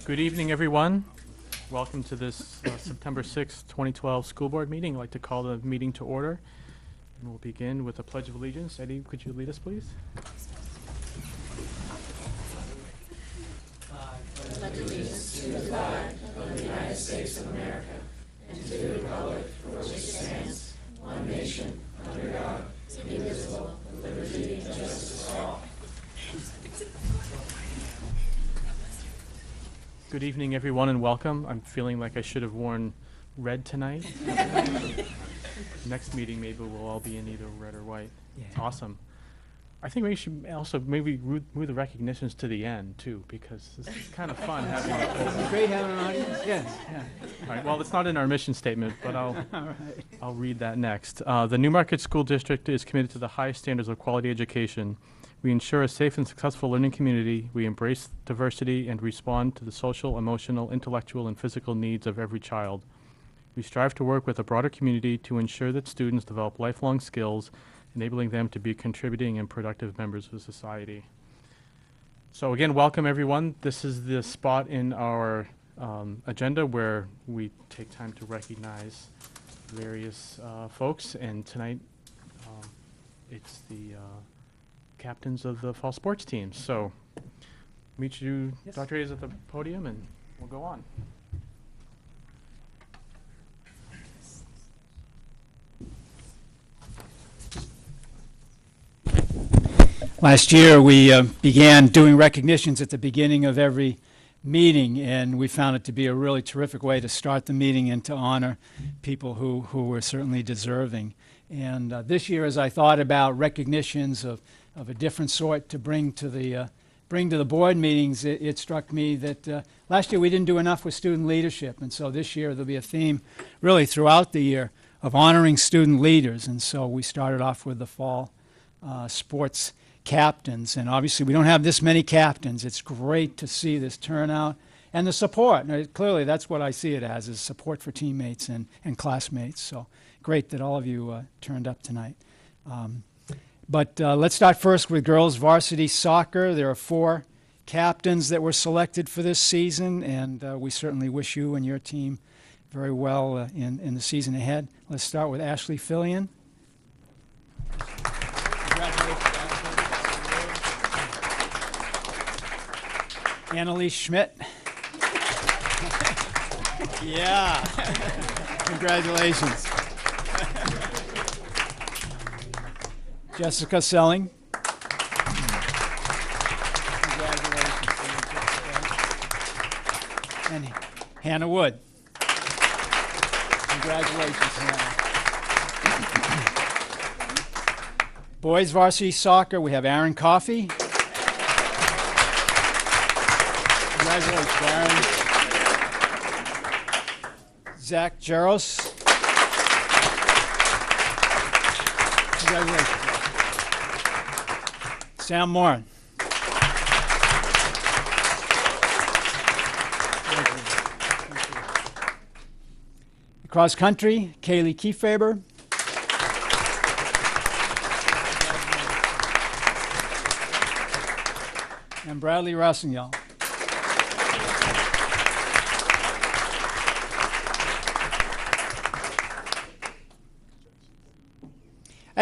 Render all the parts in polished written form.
Good evening, everyone. Welcome to this September 6th, 2012 school board meeting. I'd like to call the meeting to order. And we'll begin with the Pledge of Allegiance. Eddie, could you lead us, please? Pledge allegiance to the flag of the United States of America and to the republic for which it stands, one nation, under God, indivisible, with liberty and justice for all. Good evening, everyone, and welcome. I'm feeling like I should have worn red tonight. Next meeting, maybe we'll all be in either red or white. Yeah. Awesome. I think we should also maybe move the recognitions to the end, too, because this is kind of fun having It's great having an audience. Yes. Yeah. All right, well, it's not in our mission statement, but All right. I'll read that next. The Newmarket School District is committed to the highest standards of quality education. We ensure a safe and successful learning community. We embrace diversity and respond to the social, emotional, intellectual, and physical needs of every child. We strive to work with a broader community to ensure that students develop lifelong skills, enabling them to be contributing and productive members of society. So again, welcome everyone. This is the spot in our agenda where we take time to recognize various folks, and tonight it's the captains of the fall sports teams. So meet you, Yes. Dr. Hayes, at the podium, and we'll go on. Last year, we began doing recognitions at the beginning of every meeting, and we found it to be a really terrific way to start the meeting and to honor people who were certainly deserving. And this year, as I thought about recognitions of a different sort to bring to the board meetings, it struck me that last year we didn't do enough with student leadership, and so this year there'll be a theme really throughout the year of honoring student leaders. And so we started off with the fall sports captains, and obviously we don't have this many captains. It's great to see this turnout and the support. Now, clearly that's what I see it as, is support for teammates and classmates. So great that all of you turned up tonight. But let's start first with girls varsity soccer. There are 4 captains that were selected for this season, and we certainly wish you and your team very well in the season ahead. Let's start with Ashley Fillion. Congratulations, Annalise Schmidt. Yeah. Congratulations. Jessica Selling. Congratulations. And Hannah Wood. Congratulations, Hannah. Boys varsity soccer, we have Aaron Coffey. Congratulations, Aaron. Zach Jaros. Congratulations. Sam Moran. Cross country, Kaylee Kiefaber. And Bradley Rossignol.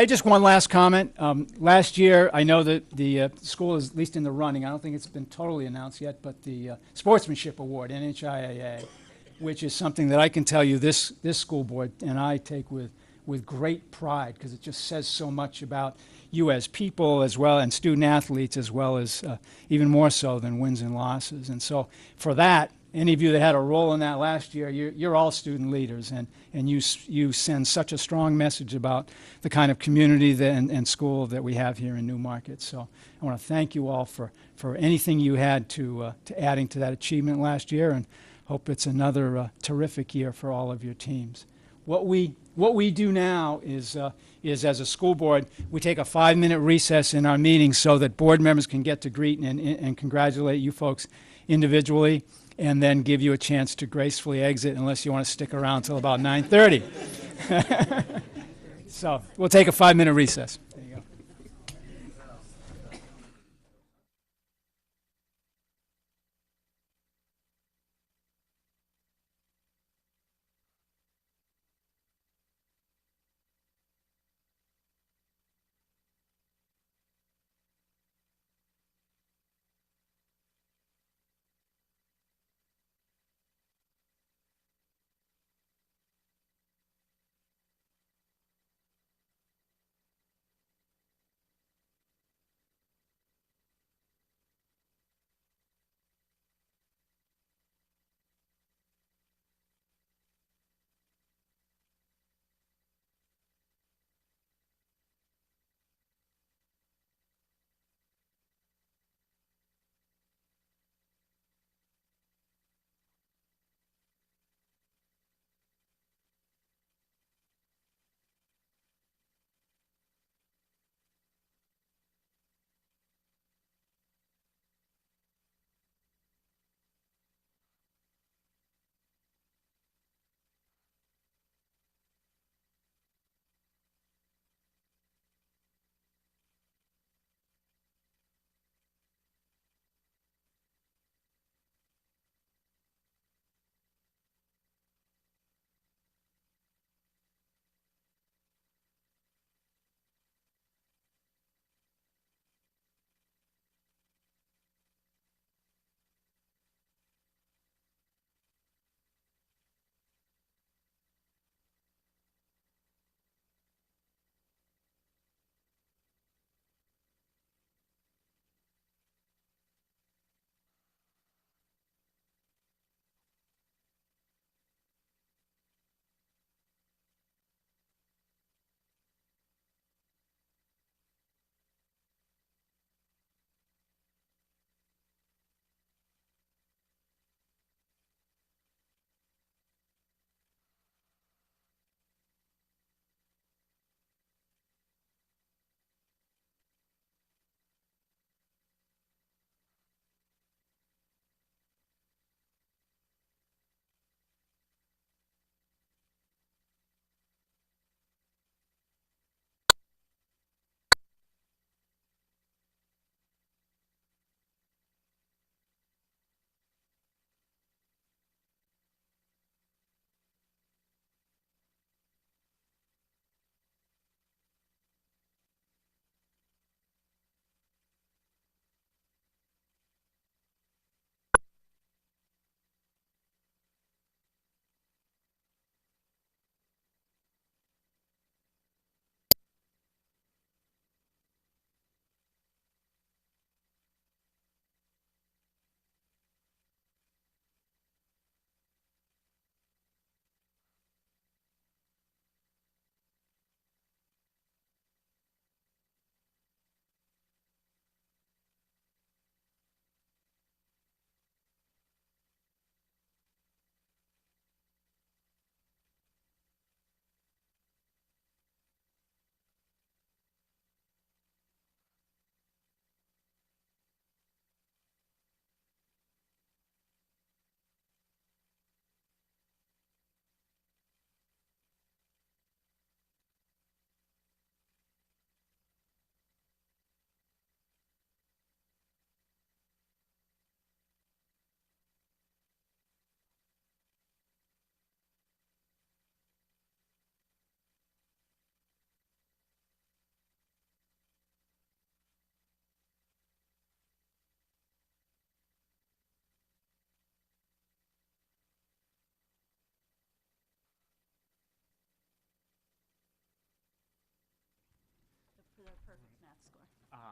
Just one last comment. Last year, I know that the school is at least in the running. I don't think it's been totally announced yet, but the Sportsmanship Award, NHIAA, which is something that I can tell you this school board and I take with great pride, because it just says so much about you as people as well, and student athletes, as well as even more so than wins and losses. And so for that, any of you that had a role in that last year, you're all student leaders, and you send such a strong message about the kind of community and school that we have here in Newmarket. So I want to thank you all for anything you had to adding to that achievement last year, and hope it's another terrific year for all of your teams. What we do now is as a school board, we take a 5-minute recess in our meetings so that board members can get to greet and congratulate you folks individually, and then give you a chance to gracefully exit, unless you want to stick around till about 9:30. So we'll take a 5-minute recess. There you go.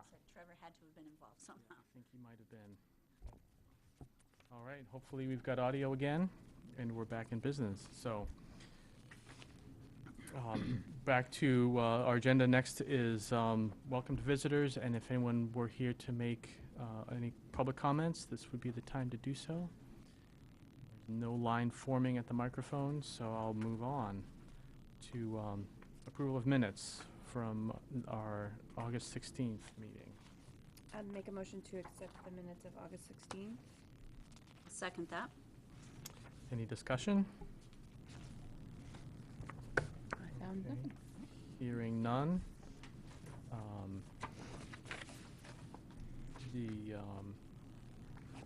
So Trevor had to have been involved somehow. I think he might have been. All right, hopefully we've got audio again, and we're back in business. So, back to our agenda next is welcome to visitors, and if anyone were here to make any public comments, this would be the time to do so. There's no line forming at the microphone, so I'll move on to approval of minutes from our August 16th meeting. I'd make a motion to accept the minutes of August 16th. Second that. Any discussion? I found nothing. Hearing none.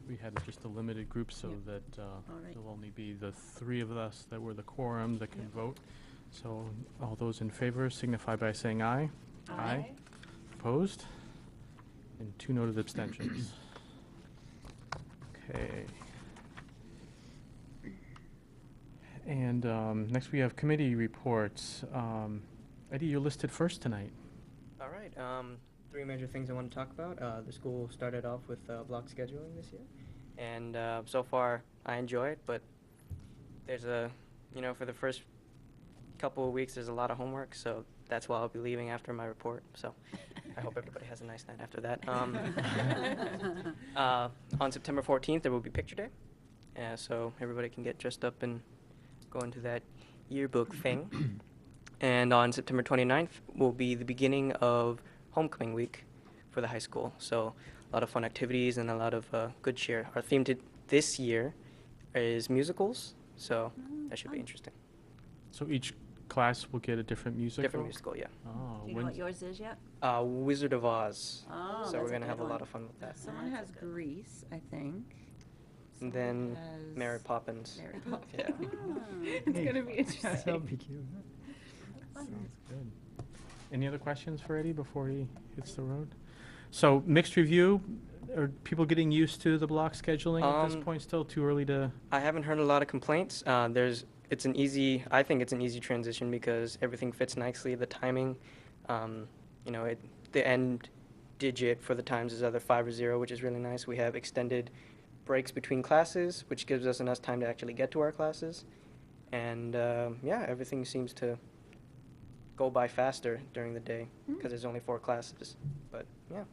We had just a limited group so Yep. that right. there'll only be the three of us that were the quorum that can Yep. vote. So all those in favor signify by saying aye. Aye. Opposed? And 2 noted abstentions. Okay. And next we have committee reports. Eddie, you're listed first tonight. All right. 3 major things I want to talk about. The school started off with block scheduling this year, and so far I enjoy it. But there's for the first couple of weeks, there's a lot of homework, so that's why I'll be leaving after my report. So I hope everybody has a nice night after that. On September 14th, there will be picture day, so everybody can get dressed up and go into that yearbook thing. And on September 29th will be the beginning of homecoming week for the high school. So a lot of fun activities and a lot of good cheer. Our theme this year is musicals, so that should be fun. interesting. So each class will get a different musical? Different musical, yeah. Oh, Do you know what yours is yet? Wizard of Oz. Oh, so that's we're a going to good have a one. lot of fun with that. Someone That's has a good- Grease, I think. And then has Mary Poppins. Mary Poppins. Yeah. It's gonna be interesting. That'll be cute. sounds good. Any other questions for Eddie before he hits the road? So mixed review, are people getting used to the block scheduling at this point still? Too early to? I haven't heard a lot of complaints. I think it's an easy transition because everything fits nicely. The timing, the end digit for the times is either 5 or 0, which is really nice. We have extended breaks between classes, which gives us enough time to actually get to our classes. And everything seems to go by faster during the day because there's only 4 classes. But yeah,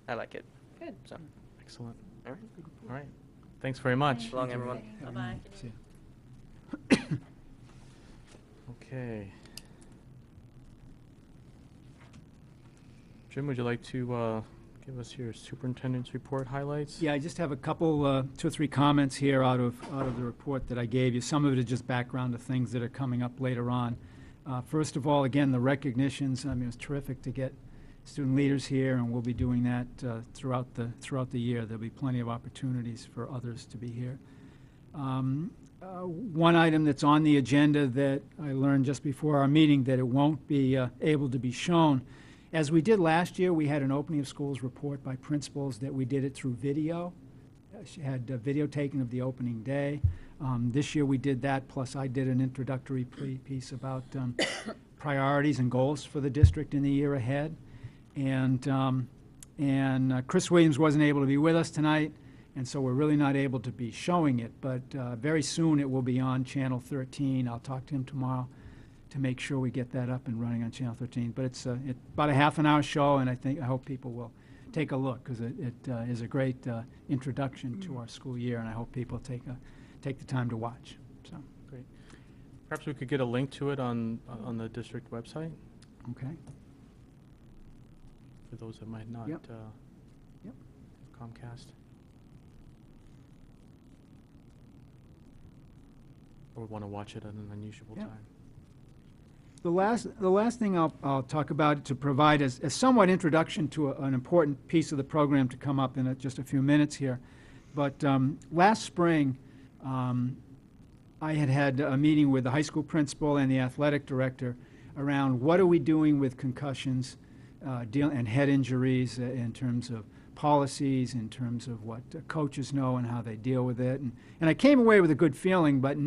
I like it. Good. So, Excellent. all right. All right. Thanks very much. So long, everyone. Bye-bye. See ya. Okay. Jim, would you like to give us your superintendent's report highlights? Yeah, I just have a couple, 2 or 3 comments here out of the report that I gave you. Some of it is just background to things that are coming up later on. First of all, again, the recognitions. I mean, it was terrific to get student leaders here, and we'll be doing that throughout the year. There'll be plenty of opportunities for others to be here. One item that's on the agenda that I learned just before our meeting that it won't be able to be shown. As we did last year, we had an opening of schools report by principals that we did it through video. She had video taken of the opening day. This year we did that, plus I did an introductory piece about priorities and goals for the district in the year ahead. And Chris Williams wasn't able to be with us tonight, and so we're really not able to be showing it. But very soon it will be on Channel 13. I'll talk to him tomorrow to make sure we get that up and running on Channel 13. But it's about a half-an-hour show, and I hope people will take a look because it is a great introduction to our school year, and I hope people take the time to watch. So, Great. Perhaps we could get a link to it on the district website okay. for those that might not Yep. Yep. have Comcast. Or want to watch it at an unusual Yeah. time. The last thing I'll talk about to provide is a somewhat introduction to an important piece of the program to come up in just a few minutes here. But last spring, I had a meeting with the high school principal and the athletic director around what are we doing with concussions and head injuries in terms of policies, in terms of what coaches know and how they deal with it. And I came away with a good feeling, but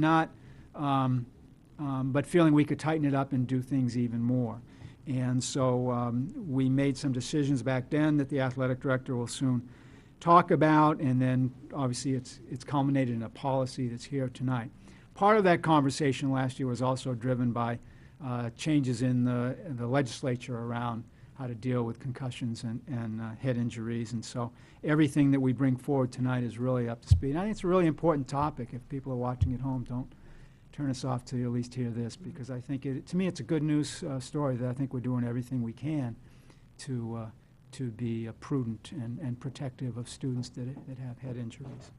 feeling we could tighten it up and do things even more. And so we made some decisions back then that the athletic director will soon talk about, and then obviously it's culminated in a policy that's here tonight. Part of that conversation last year was also driven by changes in the legislature around how to deal with concussions and head injuries. And so everything that we bring forward tonight is really up to speed. And I think it's a really important topic. If people are watching at home, don't turn us off till you at least hear this, because I think, to me, it's a good news story that I think we're doing everything we can to be prudent and protective of students that have head injuries.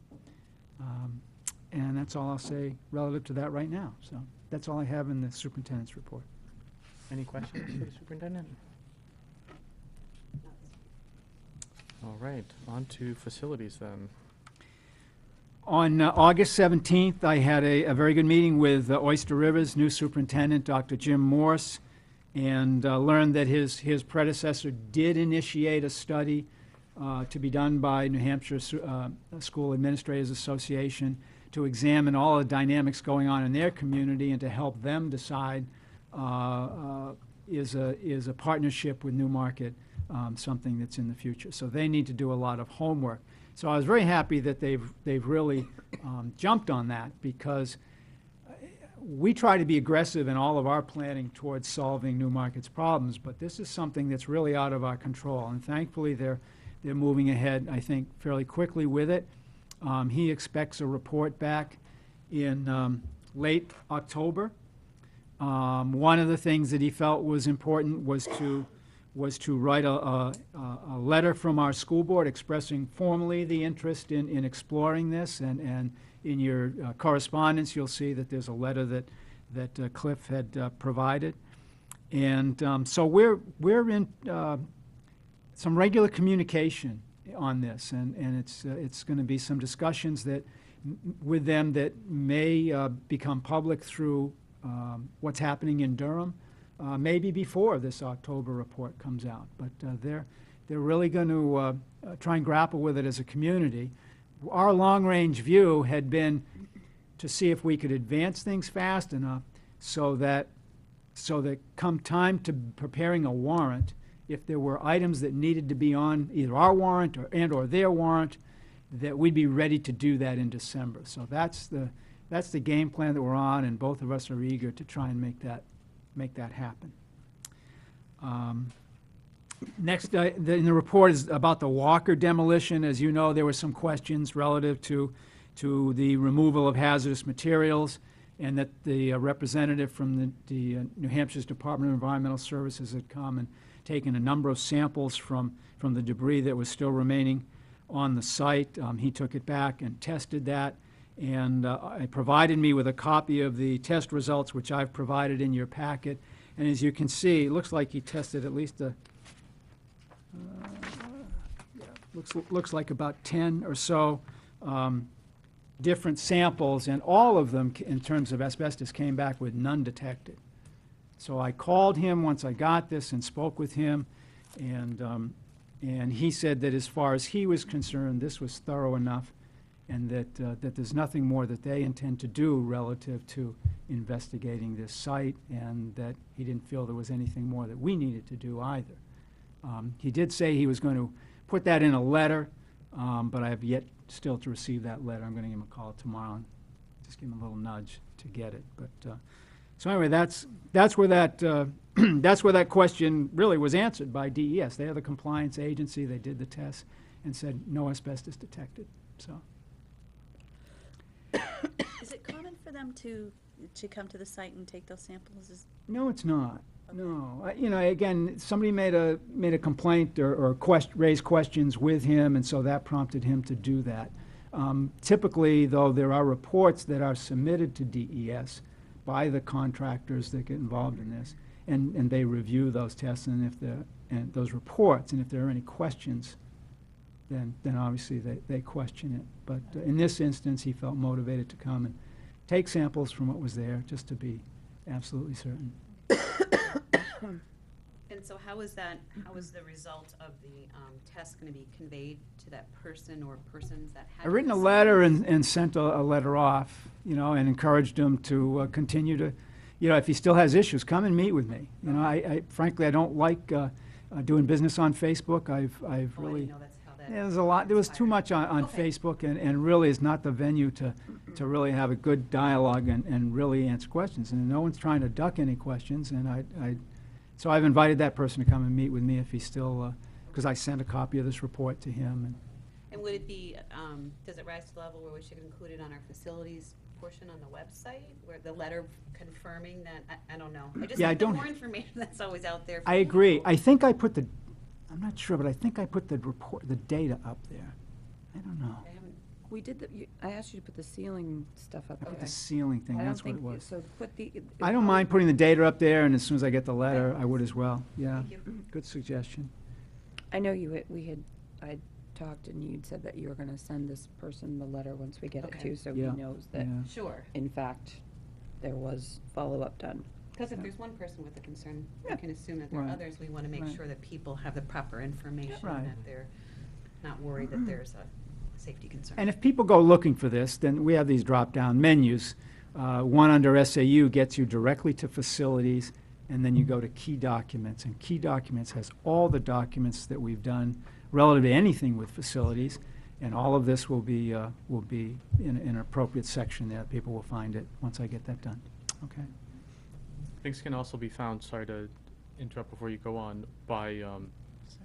And that's all I'll say relative to that right now. So that's all I have in the superintendent's report. Any questions for the superintendent? All right, on to facilities then. On August 17th, I had a very good meeting with Oyster River's new superintendent, Dr. Jim Morse, and learned that his predecessor did initiate a study to be done by New Hampshire School Administrators Association to examine all the dynamics going on in their community and to help them decide is a partnership with Newmarket something that's in the future. So they need to do a lot of homework. So I was very happy that they've really jumped on that, because we try to be aggressive in all of our planning towards solving Newmarket's problems, but this is something that's really out of our control. And thankfully, they're moving ahead, I think, fairly quickly with it. He expects a report back in late October. One of the things that he felt was important was to write a letter from our school board expressing formally the interest in exploring this. And in your correspondence, you'll see that there's a letter that Cliff had provided. And so we're in some regular communication on this, and it's going to be some discussions with them that may become public through what's happening in Durham. Maybe before this October report comes out, but they're really going to try and grapple with it as a community. Our long-range view had been to see if we could advance things fast enough so that come time to preparing a warrant, if there were items that needed to be on either our warrant or their warrant, that we'd be ready to do that in December. So that's the game plan that we're on, and both of us are eager to try and make that happen. Next in the report is about the Walker demolition. As you know, there were some questions relative to the removal of hazardous materials, and that the representative from the New Hampshire's Department of Environmental Services had come and taken a number of samples from the debris that was still remaining on the site. He took it back and tested that, and provided me with a copy of the test results, which I've provided in your packet. And as you can see, it looks like he tested at least looks like about 10 or so different samples, and all of them, in terms of asbestos, came back with none detected. So I called him once I got this and spoke with him, and he said that as far as he was concerned, this was thorough enough, and that there's nothing more that they intend to do relative to investigating this site, and that he didn't feel there was anything more that we needed to do either. He did say he was going to put that in a letter, but I have yet still to receive that letter. I'm going to give him a call tomorrow and just give him a little nudge to get it. But so anyway, that's where that that's where that question really was answered by DES. They are the compliance agency. They did the test and said no asbestos detected. So. Is it common for them to come to the site and take those samples? No, it's not. No, you know, again, somebody made a complaint or raised questions with him, and so that prompted him to do that. Typically, though, there are reports that are submitted to DES by the contractors that get involved in this, and they review those tests and those reports, and if there are any questions, then obviously they question it. But in this instance, he felt motivated to come and take samples from what was there, just to be absolutely certain. And so how is the result of the test going to be conveyed to that person or persons that had? I've written a letter and sent a letter off, you know, and encouraged them to continue to, you know, if he still has issues, come and meet with me. You know, frankly, I don't like doing business on Facebook. I've Oh, I really, didn't know that's how that. yeah, there was too much on Okay. Facebook, and really is not the venue to really have a good dialogue and really answer questions. And no one's trying to duck any questions, and so I've invited that person to come and meet with me if he's still, because I sent a copy of this report to him. And would it be, does it rise to the level where we should include it on our facilities portion on the website, where the letter confirming that, I don't know. I just Yeah, I think the don't- more information that's always out there. for I agree. people. I think I'm not sure, but I think I put the data up there. I don't know. I haven't- We did I asked you to put the ceiling stuff up I put there. the ceiling thing, I don't that's what it think, was. so put the. I don't mind putting the data up there, and as soon as I get the letter, I would as well. Yeah, Thank you. good suggestion. I know I talked and you'd said that you were gonna send this person the letter once we get it Okay. too, so he Yeah, knows that, yeah. Sure. in fact, there was follow-up done. Because if there's one person with a concern, Yeah. we can assume that there are Right. others. We want to make Right. sure that people have the proper information, Right. that they're not worried that there's a safety concern. And if people go looking for this, then we have these drop-down menus. One under SAU gets you directly to facilities, and then you go to key documents. And key documents has all the documents that we've done relative to anything with facilities, and all of this will be in an appropriate section there. People will find it once I get that done. Okay. Things can also be found, sorry to interrupt before you go on, by,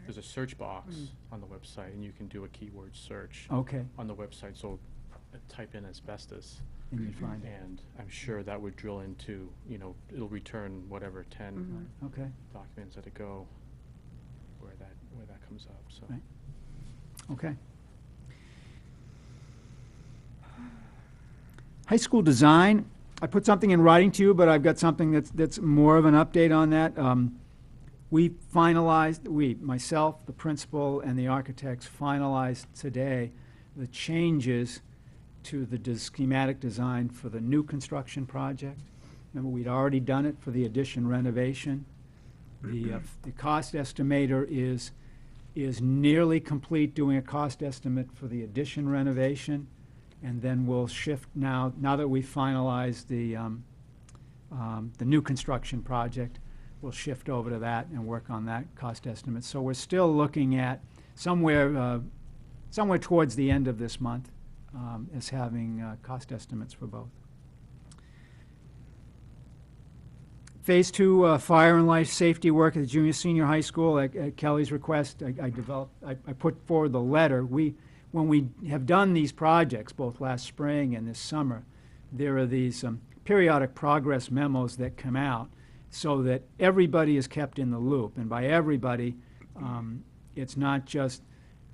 there's a search box on the website, and you can do a keyword search Okay, on the website, so type in asbestos, and you find it. and I'm sure that would drill into, you know, it'll return whatever 10 Okay, documents that go where that comes up, so. Right. okay. High school design, I put something in writing to you, but I've got something that's more of an update on that. We finalized, myself, the principal, and the architects finalized today the changes to the schematic design for the new construction project. Remember, we'd already done it for the addition renovation. The cost estimator is nearly complete doing a cost estimate for the addition renovation. And then we'll shift now that we've finalized the new construction project, we'll shift over to that and work on that cost estimate. So we're still looking at somewhere towards the end of this month as having cost estimates for both. Phase 2 fire and life safety work at the junior senior high school at Kelly's request. I put forward the letter. When we have done these projects, both last spring and this summer, there are these periodic progress memos that come out so that everybody is kept in the loop. And by everybody, it's not just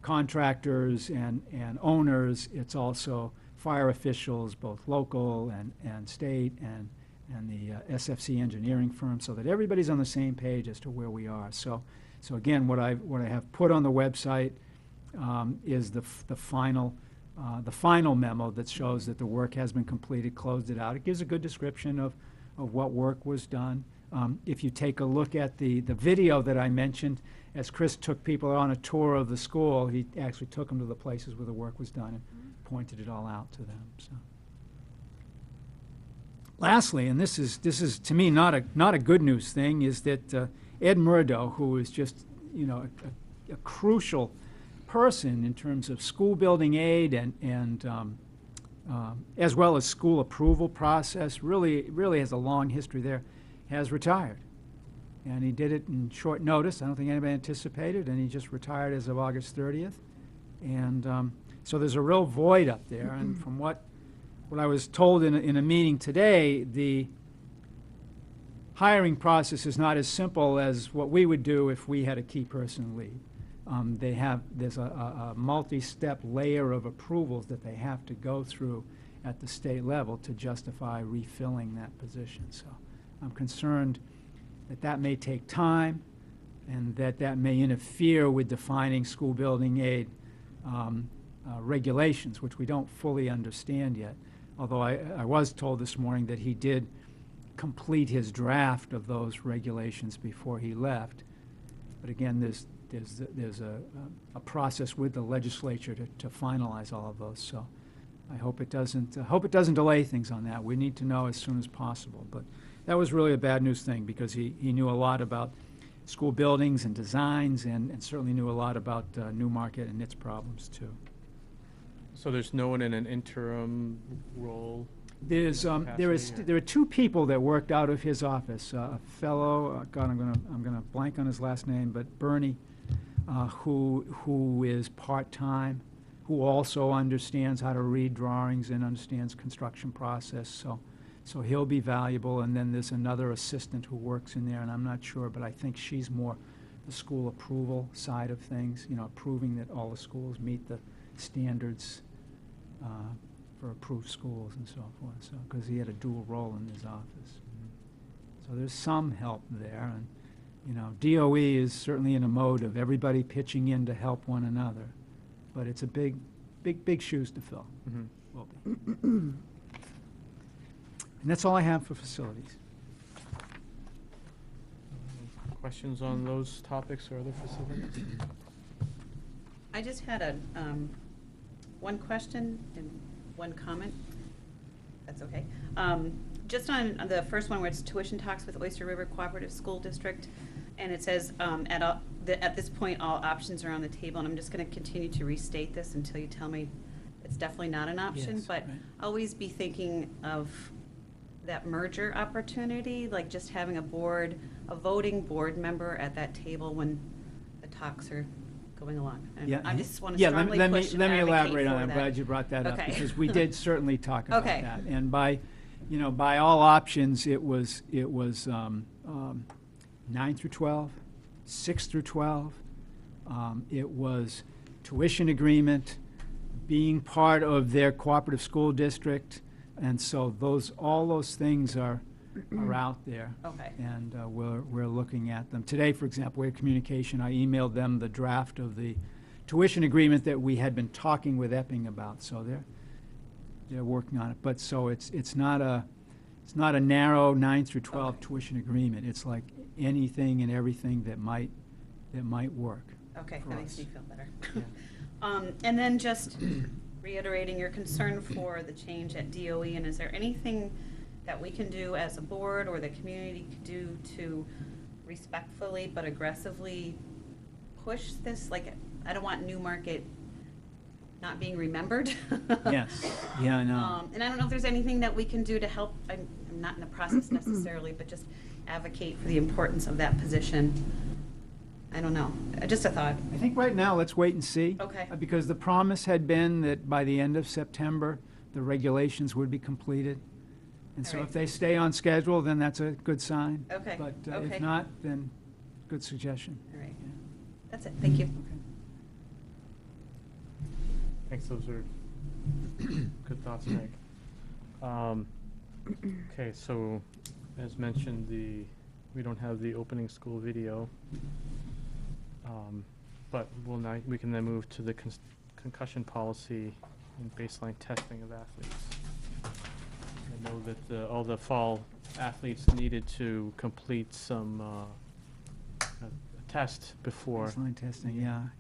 contractors and owners, it's also fire officials, both local and state, and the SFC engineering firm, so that everybody's on the same page as to where we are. So again, what I have put on the website is the final memo that shows that the work has been completed, closed it out. It gives a good description of what work was done. If you take a look at the video that I mentioned, as Chris took people on a tour of the school, he actually took them to the places where the work was done and pointed it all out to them. So. Lastly, and this is to me not a good news thing, is that Ed Murdo, who is just a crucial person in terms of school building aid and as well as school approval process, really has a long history there, has retired. And he did it in short notice. I don't think anybody anticipated, and he just retired as of August 30th. And so there's a real void up there. And from what I was told in a meeting today, the hiring process is not as simple as what we would do if we had a key person leave. There's a multi-step layer of approvals that they have to go through at the state level to justify refilling that position. So I'm concerned that may take time, and that may interfere with defining school building aid regulations, which we don't fully understand yet. Although I was told this morning that he did complete his draft of those regulations before he left. But again, there's a process with the legislature to finalize all of those. So I hope it doesn't delay things on that. We need to know as soon as possible. But that was really a bad news thing, because he knew a lot about school buildings and designs, and certainly knew a lot about Newmarket and its problems, too. So there's no one in an interim role? There are two people that worked out of his office. A fellow, God, I'm gonna blank on his last name, but Bernie, who is part-time, who also understands how to read drawings and understands construction process. So he'll be valuable. And then there's another assistant who works in there, and I'm not sure, but I think she's more the school approval side of things. You know, approving that all the schools meet the standards for approved schools and so forth, so, because he had a dual role in his office. So there's some help there, and, you know, DOE is certainly in a mode of everybody pitching in to help one another, but it's a big shoes to fill. Mhm. Will be. And that's all I have for facilities. Questions on those topics or other facilities? I just had a, one question and one comment. That's okay. Just on the first one where it's tuition talks with Oyster River Cooperative School District, and it says, at this point, all options are on the table, and I'm just gonna continue to restate this until you tell me it's definitely not an option, Yes, but right. always be thinking of that merger opportunity, like just having a voting board member at that table when the talks are going along. And Yeah, I just want to yeah, strongly let me push and let me advocate elaborate on for that. I'm that. glad you brought that up, Okay. because we did certainly talk about Okay. that. And by all options, it was 9 through 12, 6 through 12. It was tuition agreement, being part of their cooperative school district, and so all those things are out there. Okay. And we're looking at them. Today, for example, we had communication. I emailed them the draft of the tuition agreement that we had been talking with Epping about. So they're working on it. But so it's not a narrow 9 through 12 Okay. tuition agreement. It's like anything and everything that might work. Okay, for that makes us. me feel better. Yeah. And then just reiterating your concern for the change at DOE, and is there anything that we can do as a board or the community could do to respectfully but aggressively push this? Like, I don't want Newmarket not being remembered. Yes. Yeah, I know. And I don't know if there's anything that we can do to help. I'm not in the process necessarily, but just advocate for the importance of that position. I don't know. Just a thought. I think right now, let's wait and see. Okay. Because the promise had been that by the end of September, the regulations would be completed. And so All right. if they stay on schedule, then that's a good sign. Okay, But okay. if not, then good suggestion. All right. Yeah. That's it. Thank you. Okay. Thanks, those are good thoughts, Meg. Okay, so as mentioned, we don't have the opening school video, but we can then move to the concussion policy and baseline testing of athletes. I know that all the fall athletes needed to complete some a test before. Baseline testing,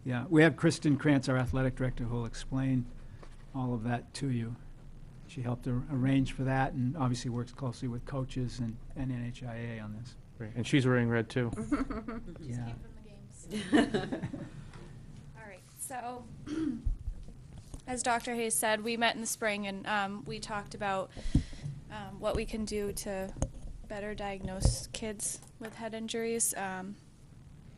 yeah. We have Kristen Krantz, our athletic director, who will explain all of that to you. She helped arrange for that, and obviously works closely with coaches and NHIA on this. Great. And she's wearing red too. Yeah. Came from the games. All right, so as Dr. Hayes said, we met in the spring and we talked about what we can do to better diagnose kids with head injuries.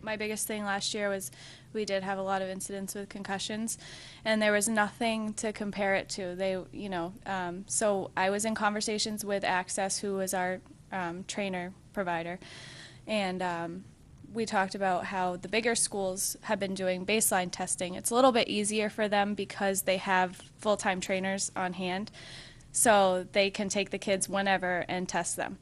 My biggest thing last year was we did have a lot of incidents with concussions, and there was nothing to compare it to. So I was in conversations with Access, who was our trainer provider, and we talked about how the bigger schools have been doing baseline testing. It's a little bit easier for them because they have full-time trainers on hand, so they can take the kids whenever and test them.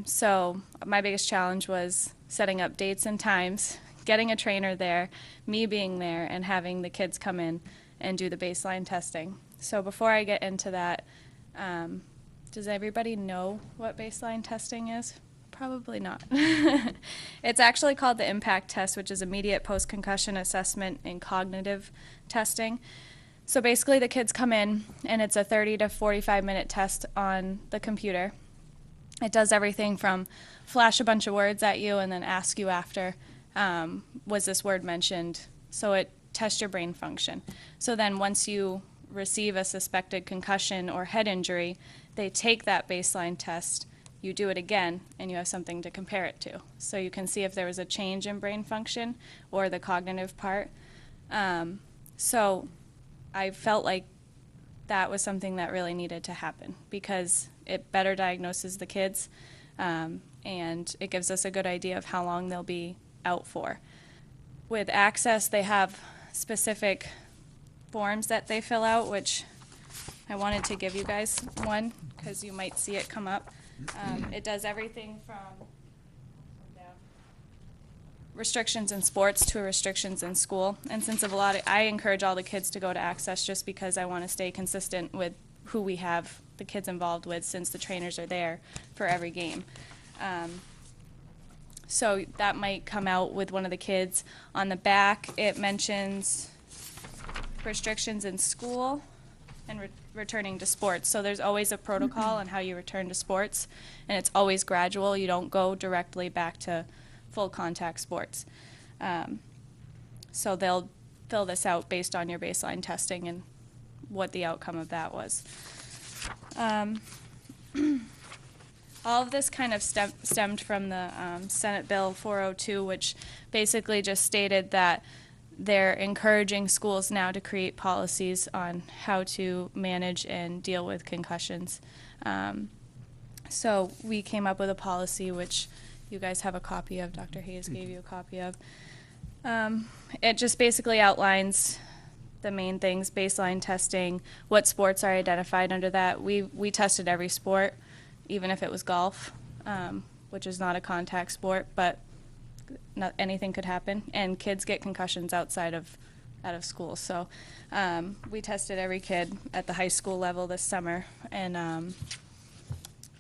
So my biggest challenge was setting up dates and times, getting a trainer there, me being there, and having the kids come in and do the baseline testing. So before I get into that, does everybody know what baseline testing is? Probably not. It's actually called the IMPACT test, which is immediate post-concussion assessment and cognitive testing. So basically the kids come in and it's a 30 to 45 minute test on the computer. It does everything from flash a bunch of words at you and then ask you after, was this word mentioned? So it tests your brain function. So then once you receive a suspected concussion or head injury, they take that baseline test, you do it again, and you have something to compare it to. So you can see if there was a change in brain function or the cognitive part. So I felt like that was something that really needed to happen because it better diagnoses the kids, and it gives us a good idea of how long they'll be out for. With Access, they have specific forms that they fill out, which I wanted to give you guys one because you might see it come up. It does everything from restrictions in sports to restrictions in school. And since I encourage all the kids to go to Access just because I want to stay consistent with who we have the kids involved with since the trainers are there for every game. So that might come out with one of the kids. On the back, it mentions restrictions in school and returning to sports. So there's always a protocol on how you return to sports, and it's always gradual. You don't go directly back to full contact sports. So they'll fill this out based on your baseline testing and what the outcome of that was. All of this kind of stemmed from the Senate Bill 402, which basically just stated that they're encouraging schools now to create policies on how to manage and deal with concussions. So we came up with a policy which you guys have a copy of. Dr. Hayes gave you a copy of. It just basically outlines the main things: baseline testing, what sports are identified under that. We tested every sport, even if it was golf, which is not a contact sport, but not anything could happen, and kids get concussions outside of school. So we tested every kid at the high school level this summer, and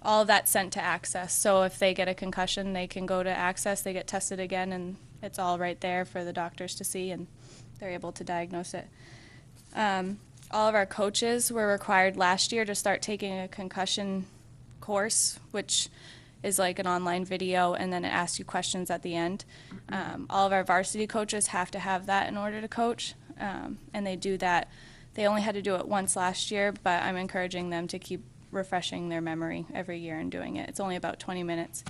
all of that's sent to Access. So if they get a concussion, they can go to Access, they get tested again, and it's all right there for the doctors to see, and they're able to diagnose it. All of our coaches were required last year to start taking a concussion course, which is like an online video, and then it asks you questions at the end. All of our varsity coaches have to have that in order to coach, and they do that. They only had to do it once last year, but I'm encouraging them to keep refreshing their memory every year and doing it. It's only about 20 minutes.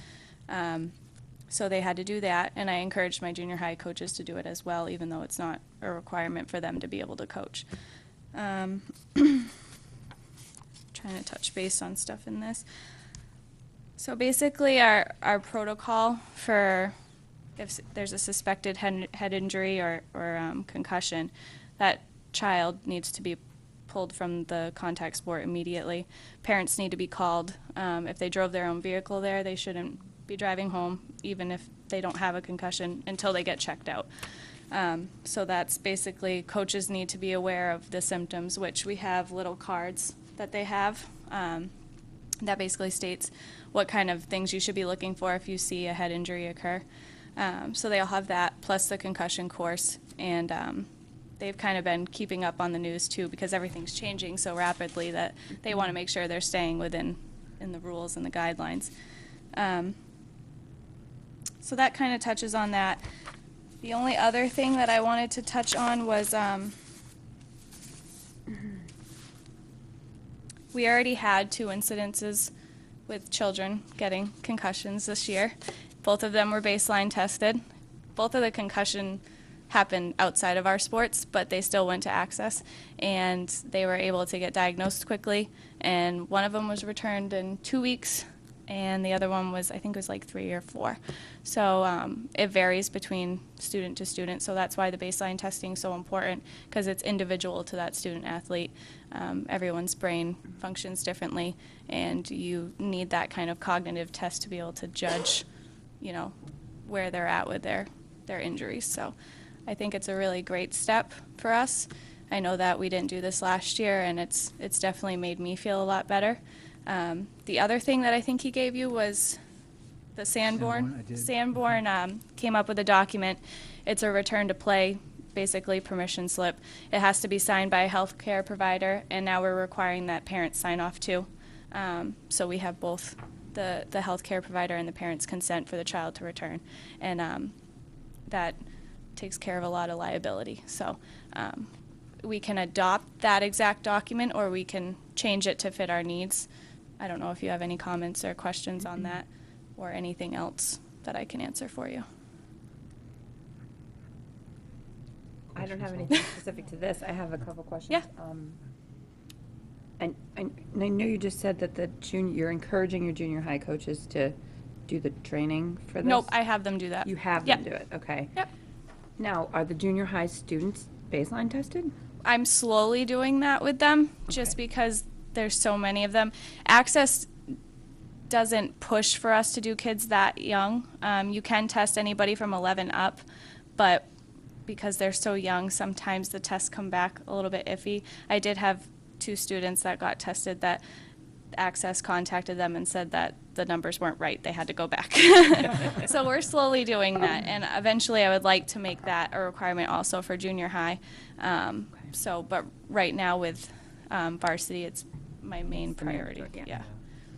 So they had to do that, and I encouraged my junior high coaches to do it as well, even though it's not a requirement for them to be able to coach. Trying to touch base on stuff in this. So basically our protocol for if there's a suspected head injury or concussion, that child needs to be pulled from the contact sport immediately. Parents need to be called. If they drove their own vehicle there, they shouldn't be driving home, even if they don't have a concussion, until they get checked out. So that's basically, coaches need to be aware of the symptoms, which we have little cards that they have that basically states what kind of things you should be looking for if you see a head injury occur. So they all have that, plus the concussion course, and they've kind of been keeping up on the news too, because everything's changing so rapidly that they want to make sure they're staying within the rules and the guidelines. So that kind of touches on that. The only other thing that I wanted to touch on was we already had 2 incidences with children getting concussions this year. Both of them were baseline tested. Both of the concussion happened outside of our sports, but they still went to Access, and they were able to get diagnosed quickly, and one of them was returned in 2 weeks, and the other one was, I think it was like 3 or 4. So it varies between student to student, so that's why the baseline testing is so important, because it's individual to that student athlete. Everyone's brain functions differently, and you need that kind of cognitive test to be able to judge, where they're at with their injuries. So I think it's a really great step for us. I know that we didn't do this last year, and it's definitely made me feel a lot better. The other thing that I think he gave you was the Sanborn. Sanborn came up with a document. It's a return to play, basically permission slip. It has to be signed by a healthcare provider, and now we're requiring that parents sign off too. So we have both the healthcare provider and the parent's consent for the child to return. And that takes care of a lot of liability. So we can adopt that exact document, or we can change it to fit our needs. I don't know if you have any comments or questions on that, or anything else that I can answer for you. I don't have anything specific to this. I have a couple questions. Yeah. And I know you just said that you're encouraging your junior high coaches to do the training for this? Nope, I have them do that. You have Yep. them do it, okay. Yep. Now, are the junior high students baseline tested? I'm slowly doing that with them, just Okay. because there's so many of them. Access doesn't push for us to do kids that young. You can test anybody from 11 up, but because they're so young, sometimes the tests come back a little bit iffy. I did have 2 students that got tested that Access contacted them and said that the numbers weren't right. They had to go back. So we're slowly doing that, and eventually I would like to make that a requirement also for junior high. But right now with varsity, it's my main It's the main priority. priority, Yeah.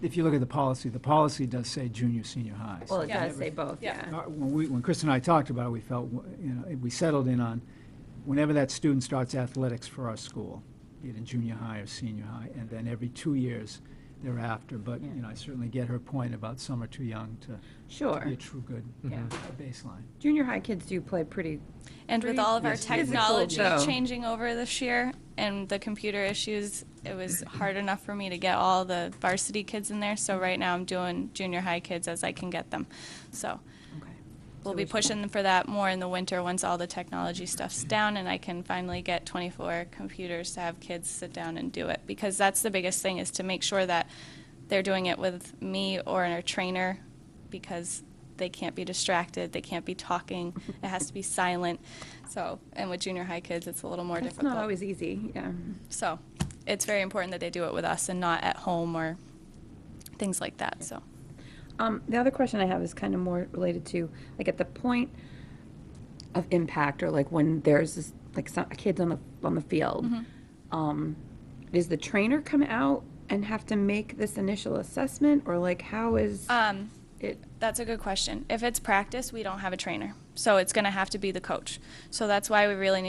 If you look at the policy does say junior, senior high. Well, it Yeah. does say both, Yeah. yeah. When Chris and I talked about it, we felt, we settled in on whenever that student starts athletics for our school, be it in junior high or senior high, and then every 2 years thereafter. But, Yeah. I certainly get her point about some are too young to Sure. be a true good Yeah. baseline. Junior high kids do play pretty, And with Pretty all of our physical, technology though. changing over this year and the computer issues, it was hard enough for me to get all the varsity kids in there. So right now I'm doing junior high kids as I can get them. So okay. we'll So be we should- pushing for that more in the winter once all the technology stuff's down and I can finally get 24 computers to have kids sit down and do it. Because that's the biggest thing, is to make sure that they're doing it with me or a trainer, because they can't be distracted, they can't be talking, it has to be silent. So, and with junior high kids, it's a little more That's difficult. not always easy, yeah. So, it's very important that they do it with us and not at home or things like that, so. The other question I have is kind of more related to, like, at the point of impact, or like when there's this, like, a kid's on the field, does the trainer come out and have to make this initial assessment, or like how is it? That's a good question. If it's practice, we don't have a trainer. So it's going to have to be the coach. So that's why we really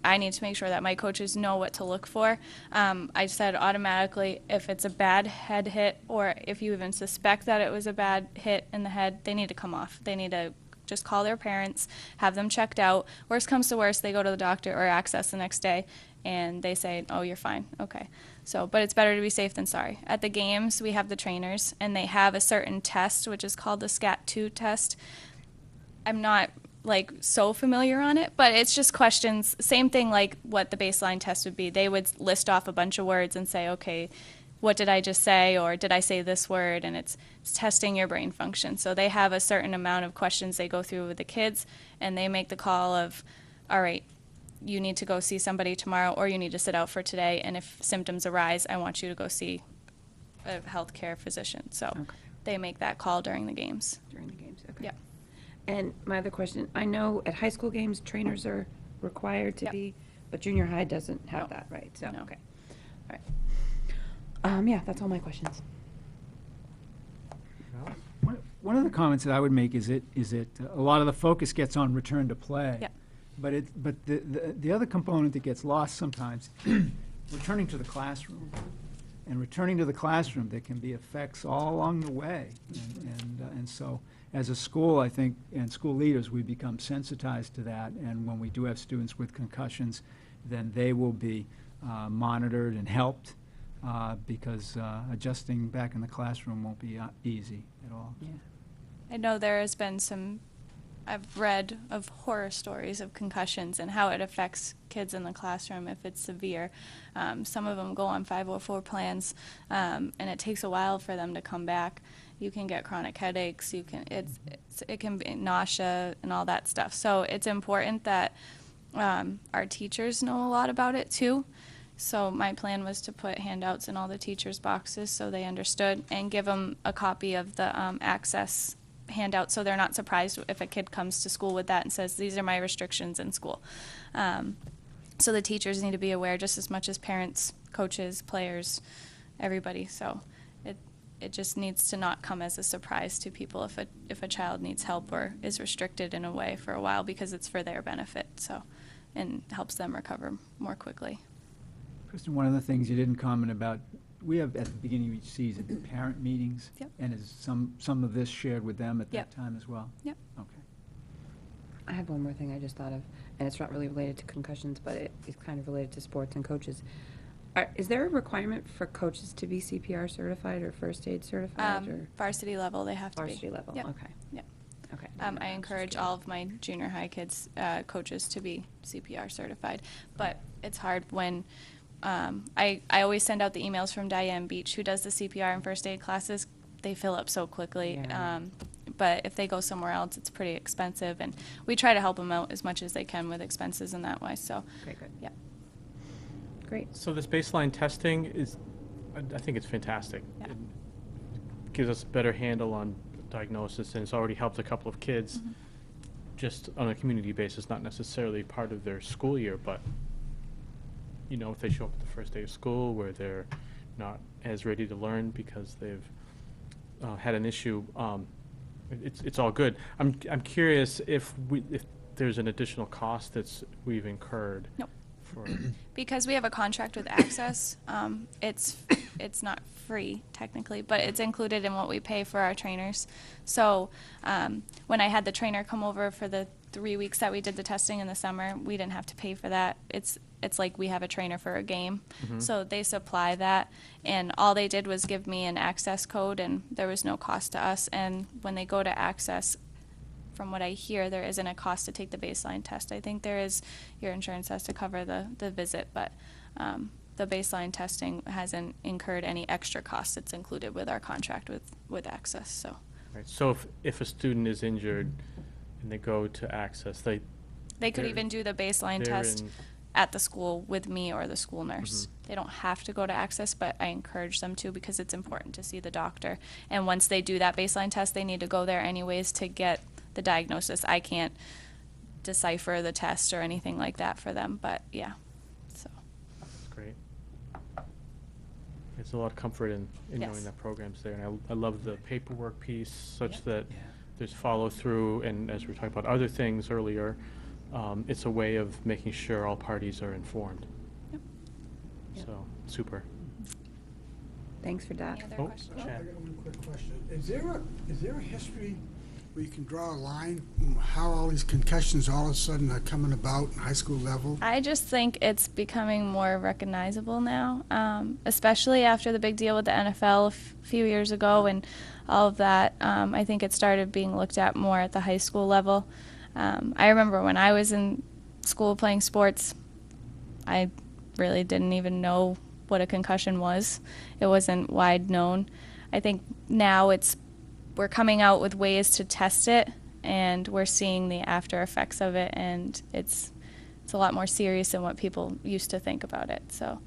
I need to make sure that my coaches know what to look for. I said automatically, if it's a bad head hit, or if you even suspect that it was a bad hit in the head, they need to come off. They need to just call their parents, have them checked out. Worst comes to worst, they go to the doctor or Access the next day, and they say, oh, you're fine. Okay. So, but it's better to be safe than sorry. At the games, we have the trainers, and they have a certain test, which is called the SCAT-2 test. I'm not, like, so familiar on it, but it's just questions, same thing like what the baseline test would be. They would list off a bunch of words and say, okay, what did I just say, or did I say this word? And it's testing your brain function. So they have a certain amount of questions they go through with the kids, and they make the call of, all right, you need to go see somebody tomorrow, or you need to sit out for today, and if symptoms arise, I want you to go see a healthcare physician. So Okay. they make that call during the games. During the games, okay. Yeah. And my other question, I know at high school games, trainers are required to Yep. be, but junior high doesn't have No. that, right? So, No. okay. All right. Yeah, that's all my questions. One of the comments that I would make is that a lot of the focus gets on return to play. Yep. But the other component that gets lost sometimes, returning to the classroom. And returning to the classroom, there can be effects all along the way. And so, as a school, I think, and school leaders, we become sensitized to that. And when we do have students with concussions, then they will be monitored and helped, because adjusting back in the classroom won't be easy at all. Yeah. I know there has been I've read of horror stories of concussions and how it affects kids in the classroom if it's severe. Some of them go on 504 plans, and it takes a while for them to come back. You can get chronic headaches. It can be nausea and all that stuff. So it's important that our teachers know a lot about it too. So my plan was to put handouts in all the teachers' boxes so they understood, and give them a copy of the Access handout so they're not surprised if a kid comes to school with that and says, these are my restrictions in school. So the teachers need to be aware just as much as parents, coaches, players, everybody. So it just needs to not come as a surprise to people if a child needs help or is restricted in a way for a while, because it's for their benefit, so, and helps them recover more quickly. Kristen, one of the things you didn't comment about, we have at the beginning of each season parent meetings. Yep. And is some of this shared with them at that Yep. time as well? Yep. Okay. I have one more thing I just thought of, and it's not really related to concussions, but it is kind of related to sports and coaches. Is there a requirement for coaches to be CPR certified or first aid certified, or Varsity level, they have to be. varsity level? Yep. Okay. Yep. Okay. I encourage all of my junior high kids, coaches to be CPR certified, but it's hard when, I always send out the emails from Diane Beach, who does the CPR and first aid classes. They fill up so quickly. Yeah. But if they go somewhere else, it's pretty expensive, and we try to help them out as much as they can with expenses in that way, so. Okay, good. Yeah. Great. So this baseline testing is, I think it's fantastic. Yeah. It gives us a better handle on diagnosis, and it's already helped a couple of kids Mhm. just on a community basis, not necessarily part of their school year, but, you know, if they show up at the first day of school where they're not as ready to learn because they've had an issue, it's all good. I'm curious if there's an additional cost we've incurred. Nope. For Because we have a contract with Access, it's not free technically, but it's included in what we pay for our trainers. So when I had the trainer come over for the 3 weeks that we did the testing in the summer, we didn't have to pay for that. It's like we have a trainer for a game. Mhm. So they supply that, and all they did was give me an Access code, and there was no cost to us. And when they go to Access, from what I hear, there isn't a cost to take the baseline test. I think there is, your insurance has to cover the visit, but the baseline testing hasn't incurred any extra costs. It's included with our contract with Access, so. Right. So if a student is injured and they go to Access, They could they're- even do the baseline they're test in- at the school with me or the school nurse. Mhm. They don't have to go to Access, but I encourage them to, because it's important to see the doctor. And once they do that baseline test, they need to go there anyways to get the diagnosis. I can't decipher the test or anything like that for them, but yeah, so. That's great. It's a lot of comfort in Yes. knowing that program's there, and I love the paperwork piece such Yep. that Yeah. there's follow through, and as we were talking about other things earlier, it's a way of making sure all parties are informed. Yep. Yep. So, super. Thanks for that. Any other Oh, questions? I Chad. got one quick question. Is there a history where you can draw a line how all these concussions all of a sudden are coming about in high school level? I just think it's becoming more recognizable now, especially after the big deal with the NFL a few years ago and all of that. I think it started being looked at more at the high school level. I remember when I was in school playing sports, I really didn't even know what a concussion was. It wasn't wide known. I think now we're coming out with ways to test it, and we're seeing the after effects of it, and it's a lot more serious than what people used to think about it. So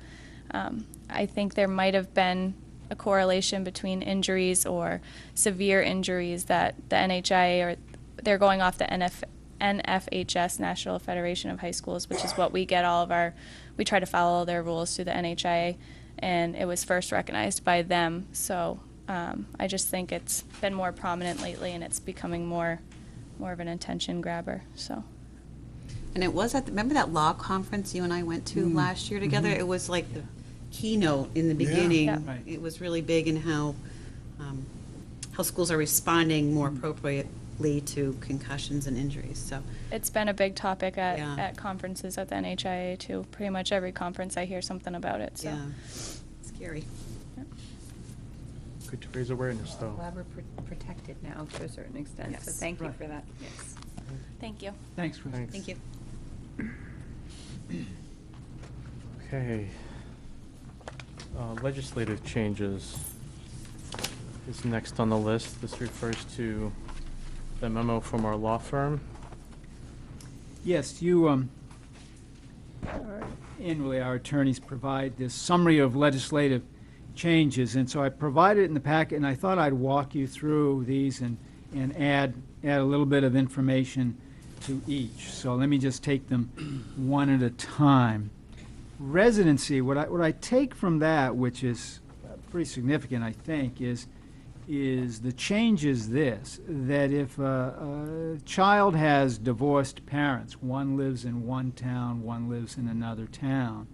I think there might have been a correlation between injuries or severe injuries that the NHIA, or they're going off the NFHS, National Federation of High Schools, which is what we get all of we try to follow their rules through the NHIA, and it was first recognized by them. So I just think it's been more prominent lately, and it's becoming more of an attention grabber. So. And it was remember that law conference you and I went to last year together? It was like the keynote in the beginning. Yeah. Right. It was really big in how schools are responding more appropriately to concussions and injuries. So It's been a big topic at, Yeah. at conferences at the NHIA too. Pretty much every conference I hear something about it. So. yeah, scary. Good to raise awareness, though. Glad we're protected now to a certain extent, so Yes. thank you Right. for that. Yes. Thank you. Thanks, Kristen. Thanks. Thank you. Okay. Legislative changes is next on the list. This refers to the memo from our law firm. Yes, annually, our attorneys provide this summary of legislative changes, and so I provided it in the packet, and I thought I'd walk you through these and add a little bit of information to each. So let me just take them one at a time. Residency, what I take from that, which is pretty significant, I think, is is the change is this, that if a child has divorced parents, one lives in one town, one lives in another town,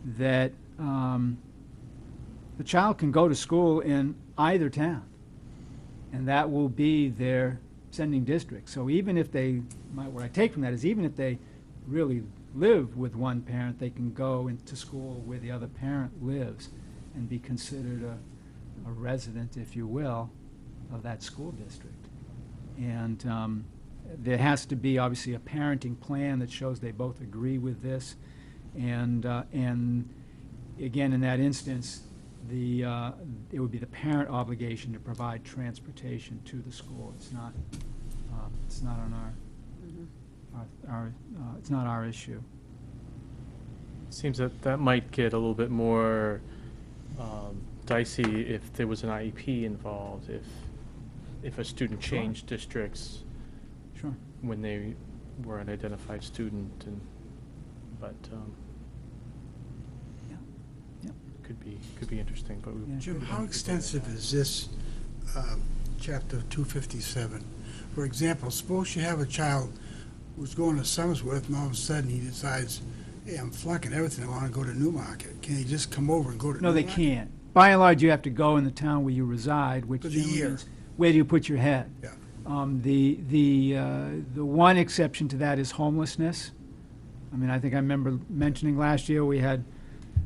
that the child can go to school in either town, and that will be their sending district. So even if they, what I take from that is even if they really live with one parent, they can go into school where the other parent lives and be considered a resident, if you will, of that school district. And there has to be obviously a parenting plan that shows they both agree with this. And again, in that instance, it would be the parent obligation to provide transportation to the school. It's not on it's not our issue. Seems that might get a little bit more dicey if there was an IEP involved, if a student Sure. changed districts Sure. when they were an identified student, but Yeah. Yeah. could be interesting. But Yeah. Jim, how extensive is this chapter 257? For example, suppose you have a child who's going to Somersworth and all of a sudden he decides, hey, I'm flunking everything, I want to go to Newmarket. Can he just come over and go to No, they Newmarket? can't. By and large, you have to go in the town where you reside, which For the generally year. means where do you put your head? Yeah. The one exception to that is homelessness. I mean, I think I remember mentioning last year we had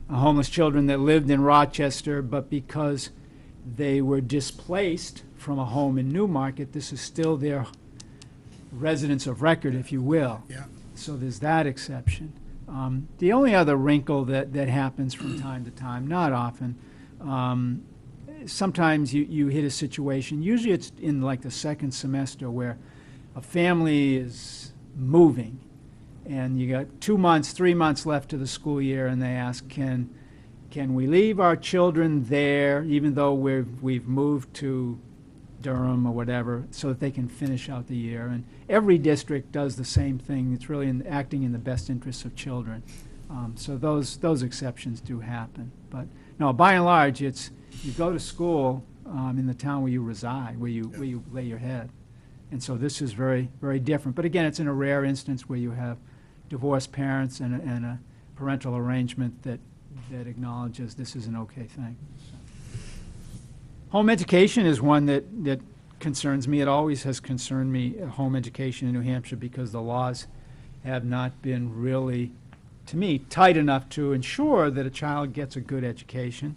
homeless children that lived in Rochester, but because they were displaced from a home in Newmarket, this is still their residence of record, if you will. Yeah. So there's that exception. The only other wrinkle that happens from time to time, not often, sometimes you hit a situation, usually it's in like the second semester, where a family is moving and you got 2 months, 3 months left to the school year, and they ask, can we leave our children there even though we've moved to Durham or whatever, so that they can finish out the year? And every district does the same thing. It's really acting in the best interests of children. So those exceptions do happen. But no, by and large, it's you go to school in the town where you reside, where you lay your head. And so this is very, very different. But again, it's in a rare instance where you have divorced parents and a parental arrangement that acknowledges this is an okay thing. Home education is one that concerns me. It always has concerned me, home education in New Hampshire, because the laws have not been really, to me, tight enough to ensure that a child gets a good education.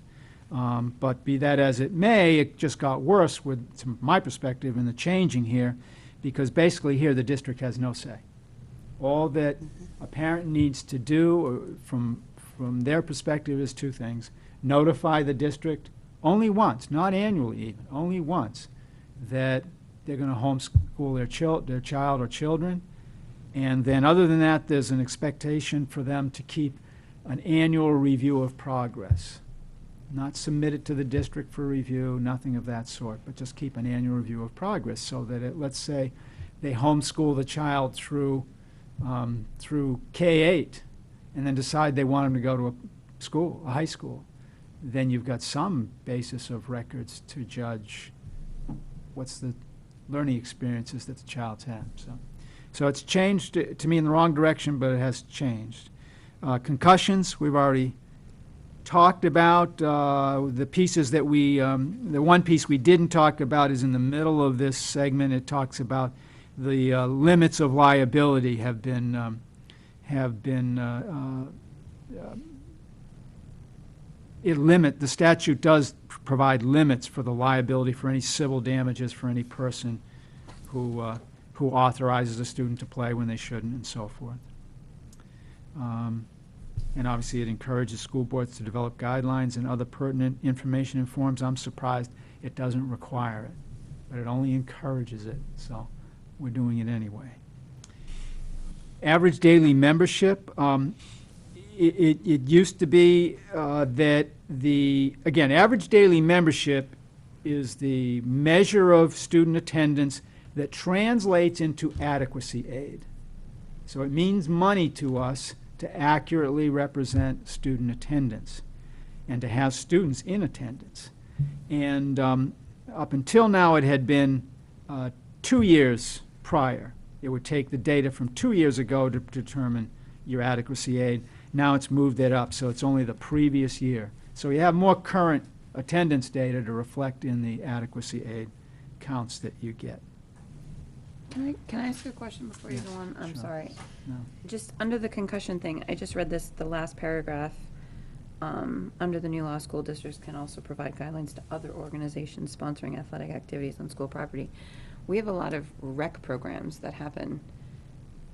But be that as it may, it just got worse from my perspective in the changing here, because basically here the district has no say. All that a parent needs to do from their perspective is two things: notify the district only once, not annually even, only once, that they're going to homeschool their child or children. And then other than that, there's an expectation for them to keep an annual review of progress. Not submit it to the district for review, nothing of that sort, but just keep an annual review of progress, so that let's say they homeschool the child through K-8 and then decide they want them to go to a high school. Then you've got some basis of records to judge what's the learning experiences that the child's had. So it's changed to me in the wrong direction, but it has changed. Concussions, we've already talked about. The pieces that the one piece we didn't talk about is in the middle of this segment. It talks about the limits of liability the statute does provide limits for the liability for any civil damages for any person who authorizes a student to play when they shouldn't, and so forth. And obviously it encourages school boards to develop guidelines and other pertinent information and forms. I'm surprised it doesn't require it, but it only encourages it, so we're doing it anyway. Average daily membership. It used to be that average daily membership is the measure of student attendance that translates into adequacy aid. So it means money to us to accurately represent student attendance and to have students in attendance. And up until now, it had been 2 years prior. It would take the data from 2 years ago to determine your adequacy aid. Now it's moved it up, so it's only the previous year. So you have more current attendance data to reflect in the adequacy aid counts that you get. Can I ask a question before you go on? I'm Sure. sorry. No. Just under the concussion thing, I just read this, the last paragraph. Under the new law, school districts can also provide guidelines to other organizations sponsoring athletic activities on school property. We have a lot of rec programs that happen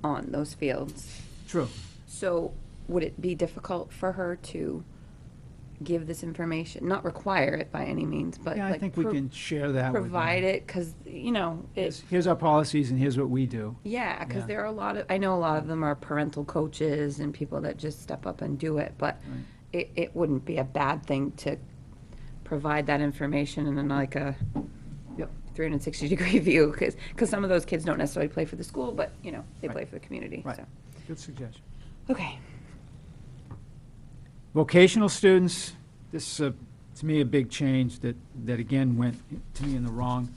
on those fields. True. So would it be difficult for her to give this information, not require it by any means, but Yeah, I like think we can share that with them. provide it, because, you know, it, Here's our policies and here's what we do. yeah, because Yeah. there are a lot of, I know a lot of them are parental coaches and people that just step up and do it, but Right. it wouldn't be a bad thing to provide that information in like a Yep. 360-degree view, because some of those kids don't necessarily play for the school, but, you know, they Right. play for the community, Right. so. Good suggestion. Okay. Vocational students, this, to me, a big change that again went to me in the wrong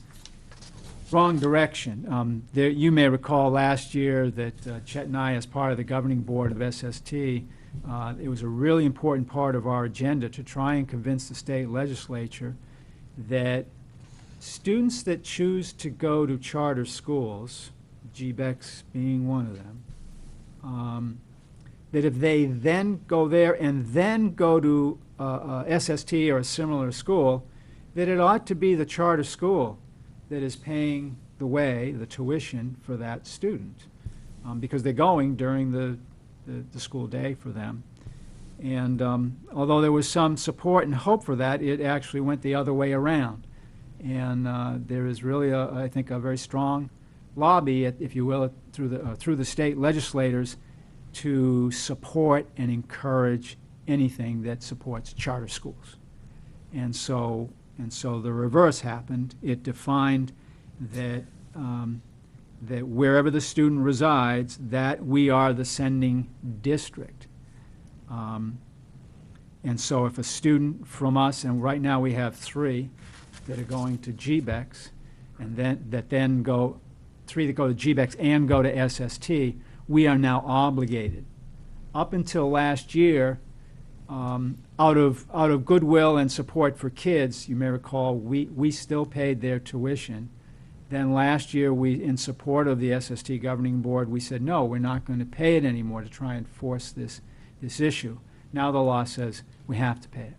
direction. You may recall last year that Chet and I, as part of the governing board of SST, it was a really important part of our agenda to try and convince the state legislature that students that choose to go to charter schools, GBEX being one of them, that if they then go there and then go to SST or a similar school, that it ought to be the charter school that is paying the tuition for that student, because they're going during the school day for them. And although there was some support and hope for that, it actually went the other way around. And there is really, I think, a very strong lobby, if you will, through the state legislators to support and encourage anything that supports charter schools. And so the reverse happened. It defined that that wherever the student resides, that we are the sending district. And so if a student from us, and right now we have 3 that are going to GBEX, and then go 3 that go to GBEX and go to SST, we are now obligated. Up until last year, out of goodwill and support for kids, you may recall, we still paid their tuition. Then last year, in support of the SST governing board, we said, no, we're not going to pay it anymore to try and force this issue. Now the law says we have to pay it.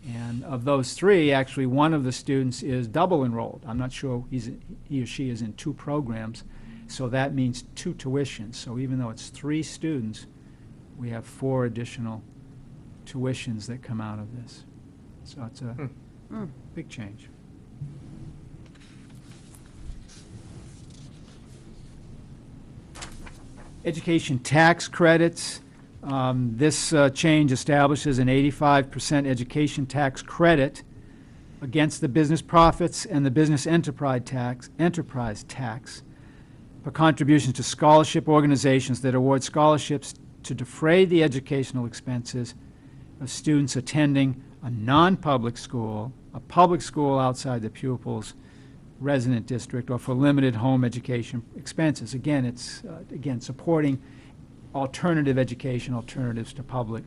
And of those 3, actually, one of the students is double enrolled. I'm not sure he or she is in 2 programs, so that means 2 tuitions. So even though it's 3 students, we have 4 additional tuitions that come out of this. So it's a big change. Education tax credits. This change establishes an 85% education tax credit against the business profits and the business enterprise tax for contributions to scholarship organizations that award scholarships to defray the educational expenses of students attending a non-public school, a public school outside the pupil's resident district, or for limited home education expenses. Again, it's supporting alternative education, alternatives to public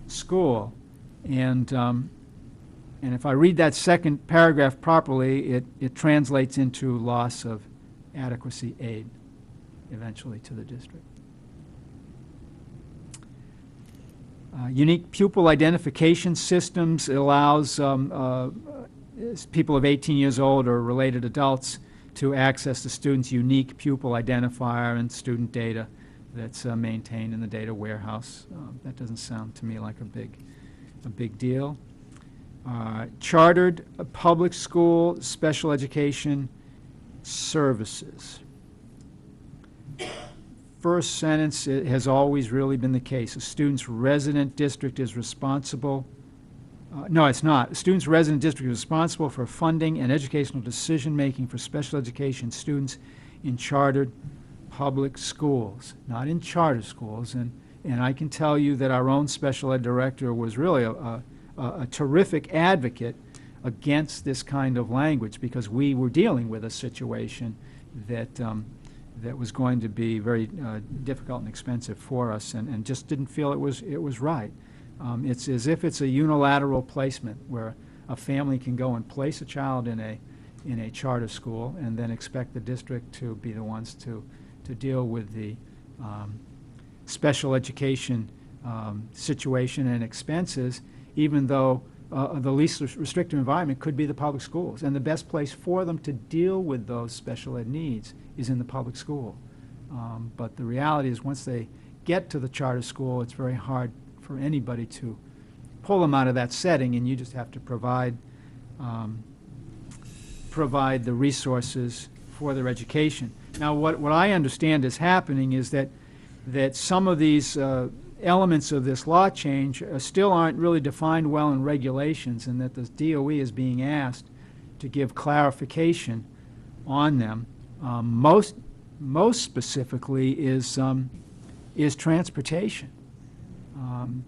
school. And if I read that second paragraph properly, it translates into loss of adequacy aid eventually to the district. Unique pupil identification systems allows people of 18 years old or related adults to access the student's unique pupil identifier and student data that's maintained in the data warehouse. That doesn't sound to me like a big deal. Chartered public school special education services. First sentence, it has always really been the case. A student's resident district is responsible. No, it's not. A student's resident district is responsible for funding and educational decision-making for special education students in chartered public schools, not in charter schools. And I can tell you that our own special ed director was really a terrific advocate against this kind of language, because we were dealing with a situation that that was going to be very difficult and expensive for us, and just didn't feel it was right. It's as if it's a unilateral placement where a family can go and place a child in a charter school and then expect the district to be the ones to deal with the special education situation and expenses, even though the least restrictive environment could be the public schools. And the best place for them to deal with those special ed needs is in the public school. But the reality is once they get to the charter school, it's very hard for anybody to pull them out of that setting, and you just have to provide the resources for their education. Now, what I understand is happening is that some of these elements of this law change still aren't really defined well in regulations, and that the DOE is being asked to give clarification on them. Most specifically is transportation.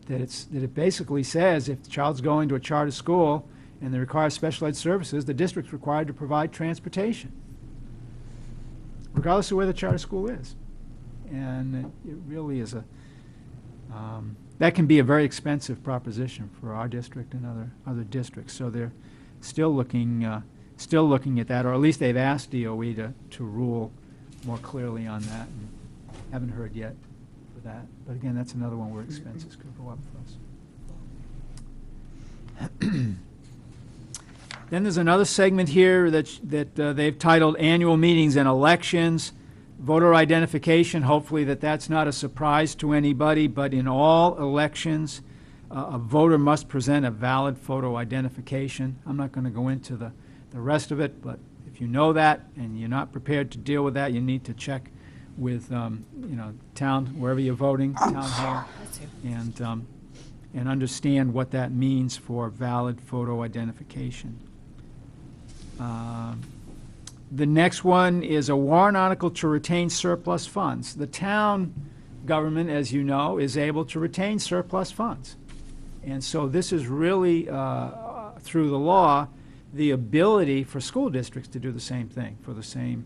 That it basically says if the child's going to a charter school and they require special ed services, the district's required to provide transportation, regardless of where the charter school is. And it really is that can be a very expensive proposition for our district and other districts. So they're still looking at that, or at least they've asked DOE to rule more clearly on that, and haven't heard yet for that. But again, that's another one where expenses could go up for us. Then there's another segment here that they've titled Annual Meetings and Elections. Voter identification, hopefully that's not a surprise to anybody, but in all elections, a voter must present a valid photo identification. I'm not going to go into the rest of it, but if you know that and you're not prepared to deal with that, you need to check with town, wherever you're voting, town hall, and understand what that means for valid photo identification. The next one is a warrant article to retain surplus funds. The town government, as you know, is able to retain surplus funds. And so this is really, through the law, the ability for school districts to do the same thing for the same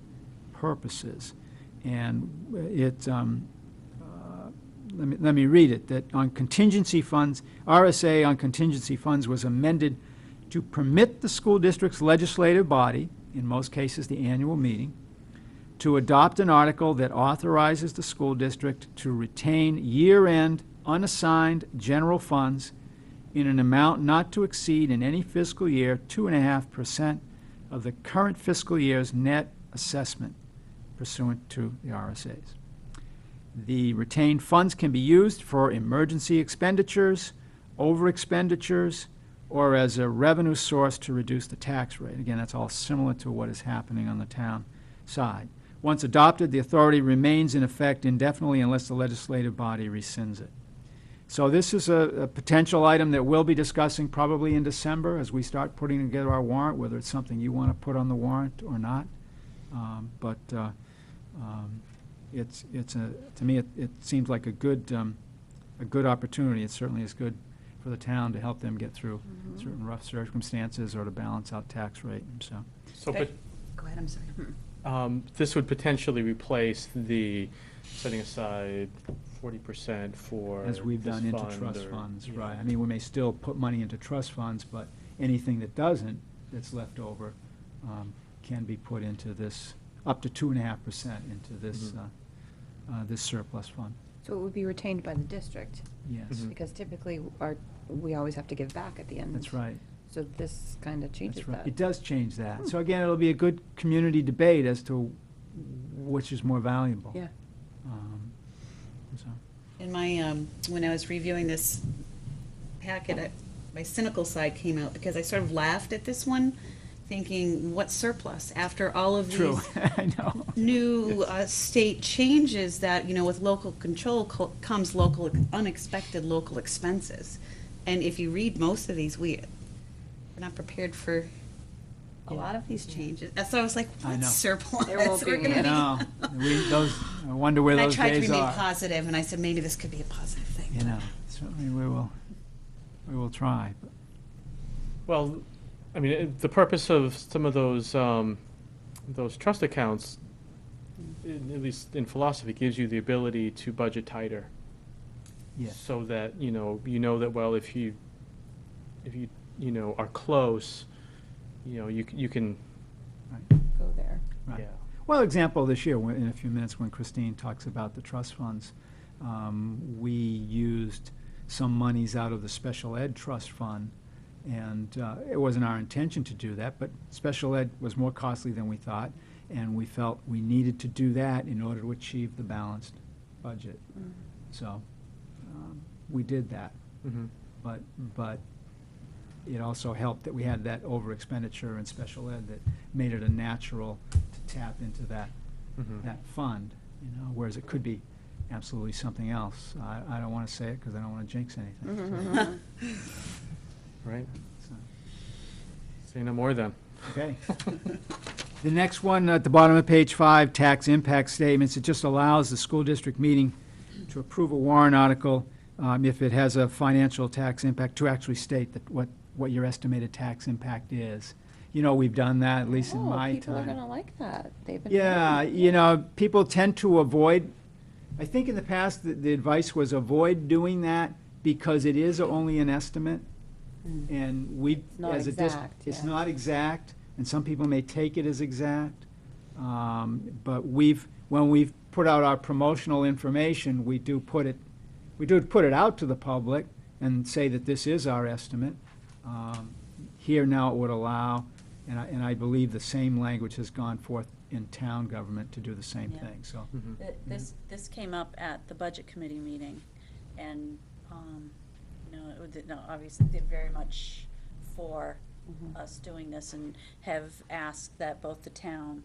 purposes. And it, let me read it, that on contingency funds, RSA on contingency funds was amended to permit the school district's legislative body, in most cases the annual meeting, to adopt an article that authorizes the school district to retain year-end unassigned general funds in an amount not to exceed in any fiscal year 2.5% of the current fiscal year's net assessment pursuant to the RSAs. The retained funds can be used for emergency expenditures, over expenditures, or as a revenue source to reduce the tax rate. Again, that's all similar to what is happening on the town side. Once adopted, the authority remains in effect indefinitely unless the legislative body rescinds it. So this is a potential item that we'll be discussing probably in December as we start putting together our warrant, whether it's something you want to put on the warrant or not. To me, it seems like a good opportunity. It certainly is good for the town to help them get through certain rough circumstances or to balance out tax rate. And so Go ahead, I'm sorry. this would potentially replace the setting aside 40% for as we've this done into fund trust or- funds, yeah. right. I mean, we may still put money into trust funds, but anything that doesn't, that's left over, can be put into this, up to 2.5% into this, this surplus fund. So it would be retained by the district, Yes, because typically we always have to give back at the end. that's right. So this kind of changes That's right. that. It does change that. So again, it'll be a good community debate as to which is more valuable. Yeah. So. In my, when I was reviewing this packet, my cynical side came out because I sort of laughed at this one, thinking, what surplus? After all of True, these I know. new state changes that, with local control comes unexpected local expenses. And if you read most of these, we're not prepared for a lot of these changes. So I was like, I what know. surplus? There won't be We're gonna any. I wonder where And I those tried to days remain are. positive, and I said, maybe this could be a positive thing. Certainly we will try. But Well, I mean, the purpose of some of those trust accounts, at least in philosophy, gives you the ability to budget tighter. Yes. So that, you know that, well, if you are close, you can, Go there. Right. yeah. Well, example this year, in a few minutes, when Christine talks about the trust funds, we used some monies out of the special ed trust fund, and it wasn't our intention to do that, but special ed was more costly than we thought, and we felt we needed to do that in order to achieve the balanced budget. So we did that, Mm-hmm. but it also helped that we had that over expenditure in special ed that made it a natural to tap into that Mm-hmm. that fund, whereas it could be absolutely something else. I don't want to say it because I don't want to jinx anything. Right? So, Say no more then. okay. The next one at the bottom of page 5, tax impact statements. It just allows the school district meeting to approve a warrant article if it has a financial tax impact, to actually state that what your estimated tax impact is. We've done that, at least in my People are time. gonna like that. They've been. Yeah, people tend to avoid, I think in the past, the advice was avoid doing that because it is only an estimate. And we, not as a exact, it's yeah. not exact, and some people may take it as exact. But when we've put out our promotional information, we do put it out to the public and say that this is our estimate. Here now it would allow, and I believe the same language has gone forth in town government to do the same Yeah. thing, so. Mm-hmm. This came up at the budget committee meeting, and, obviously, they're very much for us doing this, and have asked that both the town,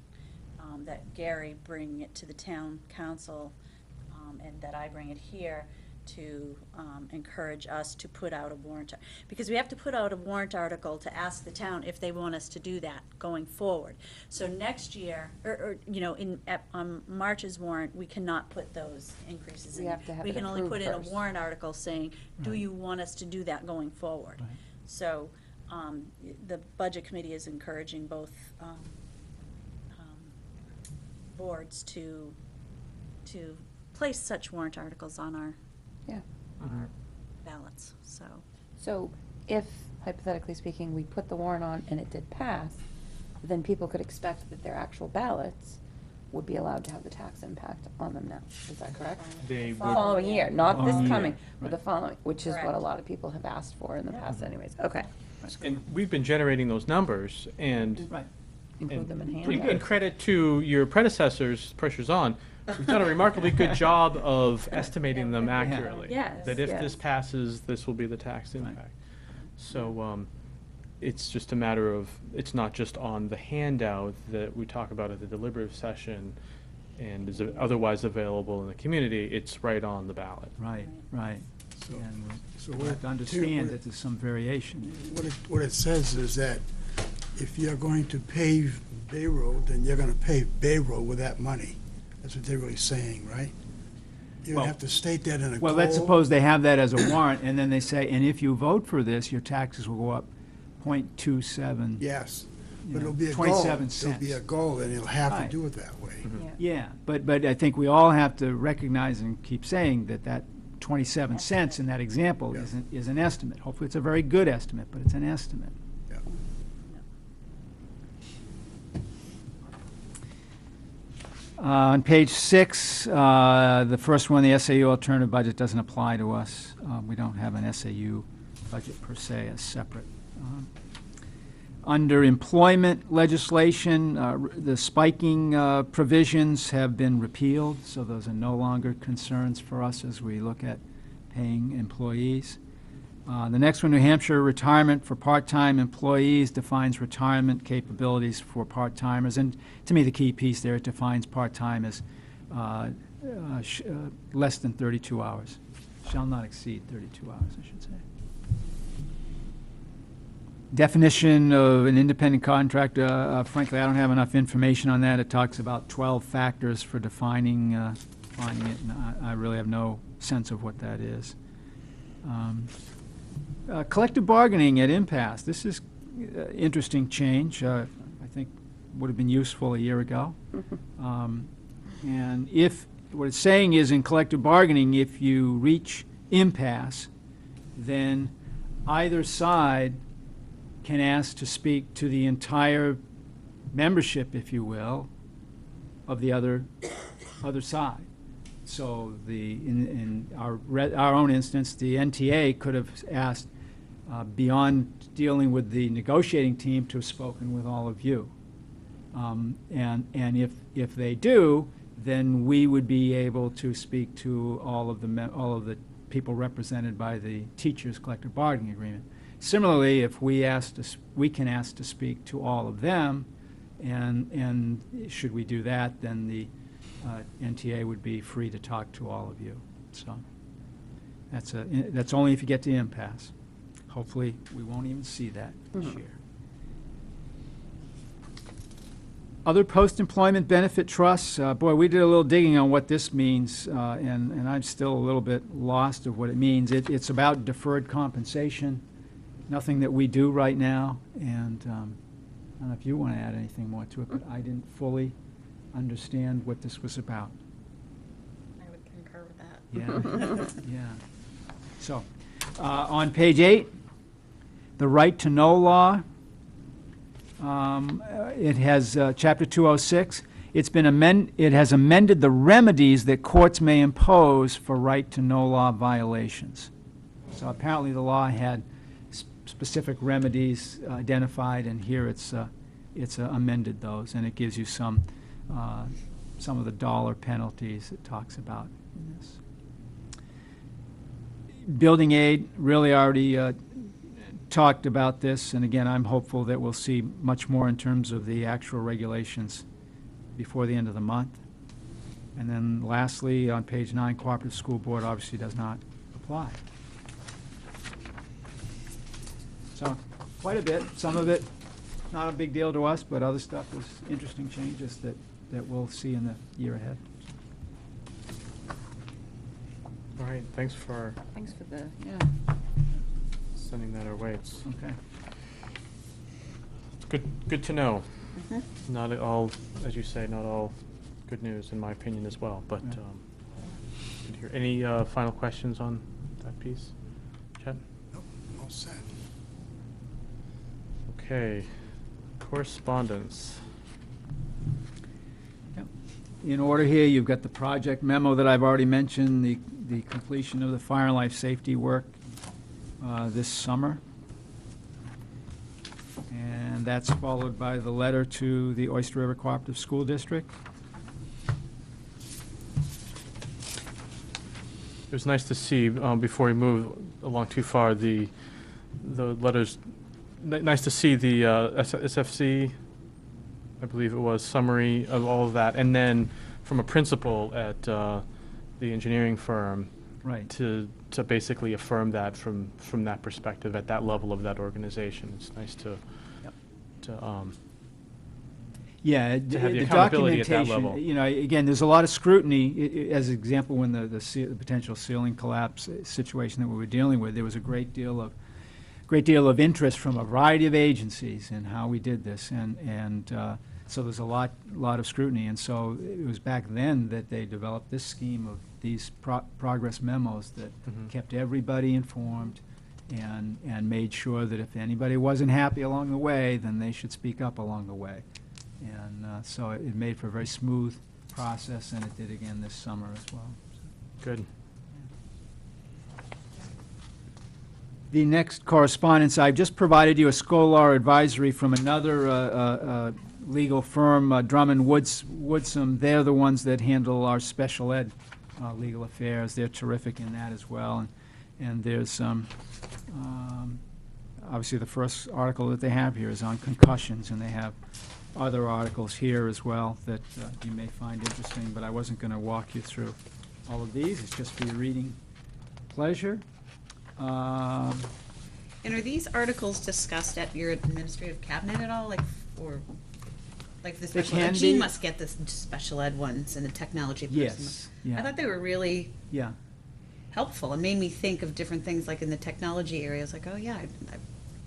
that Gary bring it to the town council, and that I bring it here to encourage us to put out a warrant, because we have to put out a warrant article to ask the town if they want us to do that going forward. So next year, on March's warrant, we cannot put those increases in. We have to have We it can only approved put in a first. warrant article saying, do Right. you want us to do that going forward? Right. So the budget committee is encouraging both boards to place such warrant articles on our Yeah. ballots, so. So if, hypothetically speaking, we put the warrant on and it did pass, then people could expect that their actual ballots would be allowed to have the tax impact on them now. Is that correct? They would, Following year, not Following this year, coming, but the right. following, which is what a Correct. lot of people have asked for in the past anyways. Okay. and we've been generating those numbers, and Right. Include them in in handouts. credit to your predecessors, pressure's on, we've done a remarkably good job of estimating them accurately. Yes, That if yes. this passes, this will be the tax impact. So, it's just a matter of, it's not just on the handout that we talk about at the deliberative session and is otherwise available in the community, it's right on the ballot. Right, right. So- And so we what have to it- understand that there's some variation. What it says is that if you're going to pave Bay Road, then you're gonna pave Bay Road with that money. That's what they're really saying, right? You Well- have to state that in a Well, let's goal. suppose they have that as a warrant, and then they say, and if you vote for this, your taxes will go up .27. Yes, you but know, it'll be a goal. 27 It'll be a cents. goal, and you'll have to Right. do it that way. Yeah, but I think we all have to recognize and keep saying that 27 cents in that example Yeah. is an estimate. Hopefully, it's a very good estimate, but it's an estimate. Yeah. On page 6, the first one, the SAU alternative budget doesn't apply to us. We don't have an SAU budget per se as separate. Under employment legislation, the spiking provisions have been repealed, so those are no longer concerns for us as we look at paying employees. The next one, New Hampshire retirement for part-time employees defines retirement capabilities for part-timers. And to me, the key piece there, it defines part-time as less than 32 hours. Shall not exceed 32 hours, I should say. Definition of an independent contractor, frankly, I don't have enough information on that. It talks about 12 factors for defining it, and I really have no sense of what that is. Collective bargaining at impasse. This is interesting change. I think would have been useful a year ago. And if, what it's saying is in collective bargaining, if you reach impasse, then either side can ask to speak to the entire membership, if you will, of the other side. So in our own instance, the NTA could have asked, beyond dealing with the negotiating team, to have spoken with all of you. And if they do, then we would be able to speak to all of the people represented by the teachers' collective bargaining agreement. Similarly, if we can ask to speak to all of them, and should we do that, then the NTA would be free to talk to all of you. So that's only if you get to impasse. Hopefully, we won't even see that this year. Other post-employment benefit trusts, boy, we did a little digging on what this means, and I'm still a little bit lost of what it means. It's about deferred compensation, nothing that we do right now, and I don't know if you want to add anything more to it, but I didn't fully understand what this was about. I would concur with that. Yeah, yeah. So, on page 8, the right to know law. It has Chapter 206. It has amended the remedies that courts may impose for right to know law violations. So apparently the law had specific remedies identified, and here it's amended those, and it gives you some of the dollar penalties it talks about in this. Building aid really already talked about this, and again, I'm hopeful that we'll see much more in terms of the actual regulations before the end of the month. And then lastly, on page 9, Cooperative School Board obviously does not apply. So quite a bit. Some of it not a big deal to us, but other stuff is interesting changes that we'll see in the year ahead. All right, thanks for the, sending that our way. It's Okay. good to know. Not at all, as you say, not all good news in my opinion as well, but Yeah. good to hear. Any final questions on that piece? Chet? Nope, all set. Okay, correspondence. Yep. In order here, you've got the project memo that I've already mentioned, the completion of the fire and life safety work this summer. And that's followed by the letter to the Oyster River Cooperative School District. It was nice to see, before we move along too far, the letters, nice to see the SFC, I believe it was, summary of all of that, and then from a principal at the engineering firm Right. to basically affirm that from that perspective at that level of that organization. It's nice to Yeah, to have the accountability at that level. You know, again, there's a lot of scrutiny. As an example, when the potential ceiling collapse situation that we were dealing with, there was a great deal of interest from a variety of agencies in how we did this, and so there's a lot of scrutiny. And so it was back then that they developed this scheme of these progress memos that kept everybody informed and made sure that if anybody wasn't happy along the way, then they should speak up along the way. And so it made for a very smooth process, and it did again this summer as well. Good. The next correspondence, I've just provided you a scholar advisory from another legal firm, Drummond Woodsum. They're the ones that handle our special ed legal affairs. They're terrific in that as well. And there's obviously the first article that they have here is on concussions, and they have other articles here as well that you may find interesting, but I wasn't going to walk you through all of these. It's just for your reading pleasure. And are these articles discussed at your administrative cabinet at all, like the special can ed? Jean be. must get the special ed ones and the technology person. Yes, yeah. I thought they were really Yeah. helpful and made me think of different things, like in the technology area. I was like, oh yeah,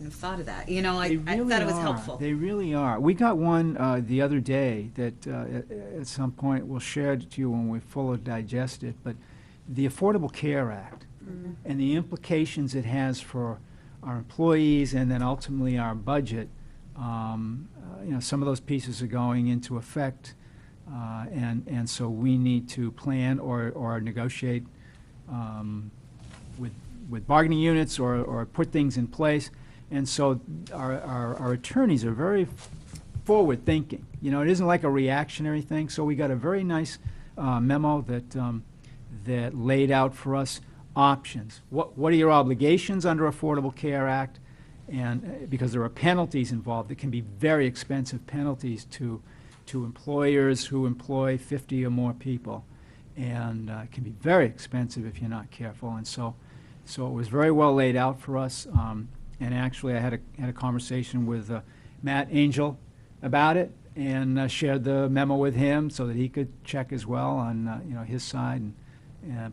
have thought of that. You know, I They thought really it was are. helpful. They really are. We got one the other day that at some point we'll share it to you when we fully digest it, but the Affordable Care Act and the implications it has for our employees and then ultimately our budget, you know, some of those pieces are going into effect, and so we need to plan or negotiate with bargaining units or put things in place. And so our attorneys are very forward-thinking. You know, it isn't like a reactionary thing, so we got a very nice memo that laid out for us options. What are your obligations under Affordable Care Act? And because there are penalties involved, it can be very expensive penalties to employers who employ 50 or more people. And it can be very expensive if you're not careful. And so it was very well laid out for us. And actually, I had a conversation with Matt Angel about it, and shared the memo with him so that he could check as well on you know, his side.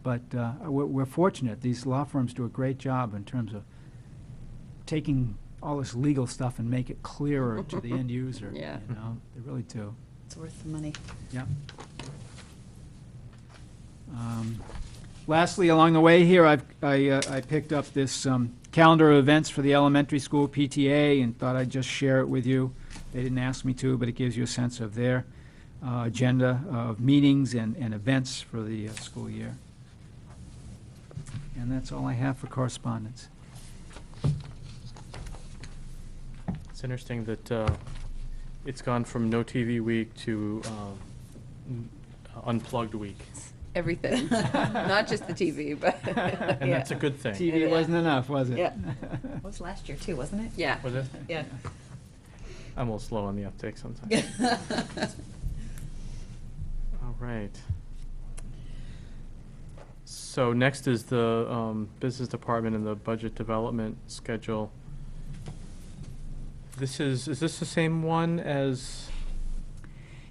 But we're fortunate; these law firms do a great job in terms of taking all this legal stuff and make it clearer to the end user. Yeah. You know, they really do. It's worth the money. Yeah. Lastly, along the way here, I picked up this calendar of events for the elementary school PTA and thought I'd just share it with you. They didn't ask me to, but it gives you a sense of their agenda of meetings and events for the school year. And that's all I have for correspondence. It's interesting that it's gone from no TV week to unplugged week. Everything, not just the TV, but. And that's a good thing. TV wasn't enough, was it? Yeah. It was last year too, wasn't it? Yeah. Was it? Yeah. I'm a little slow on the uptake sometimes. All right. So next is the business department and the budget development schedule. Is this the same one as?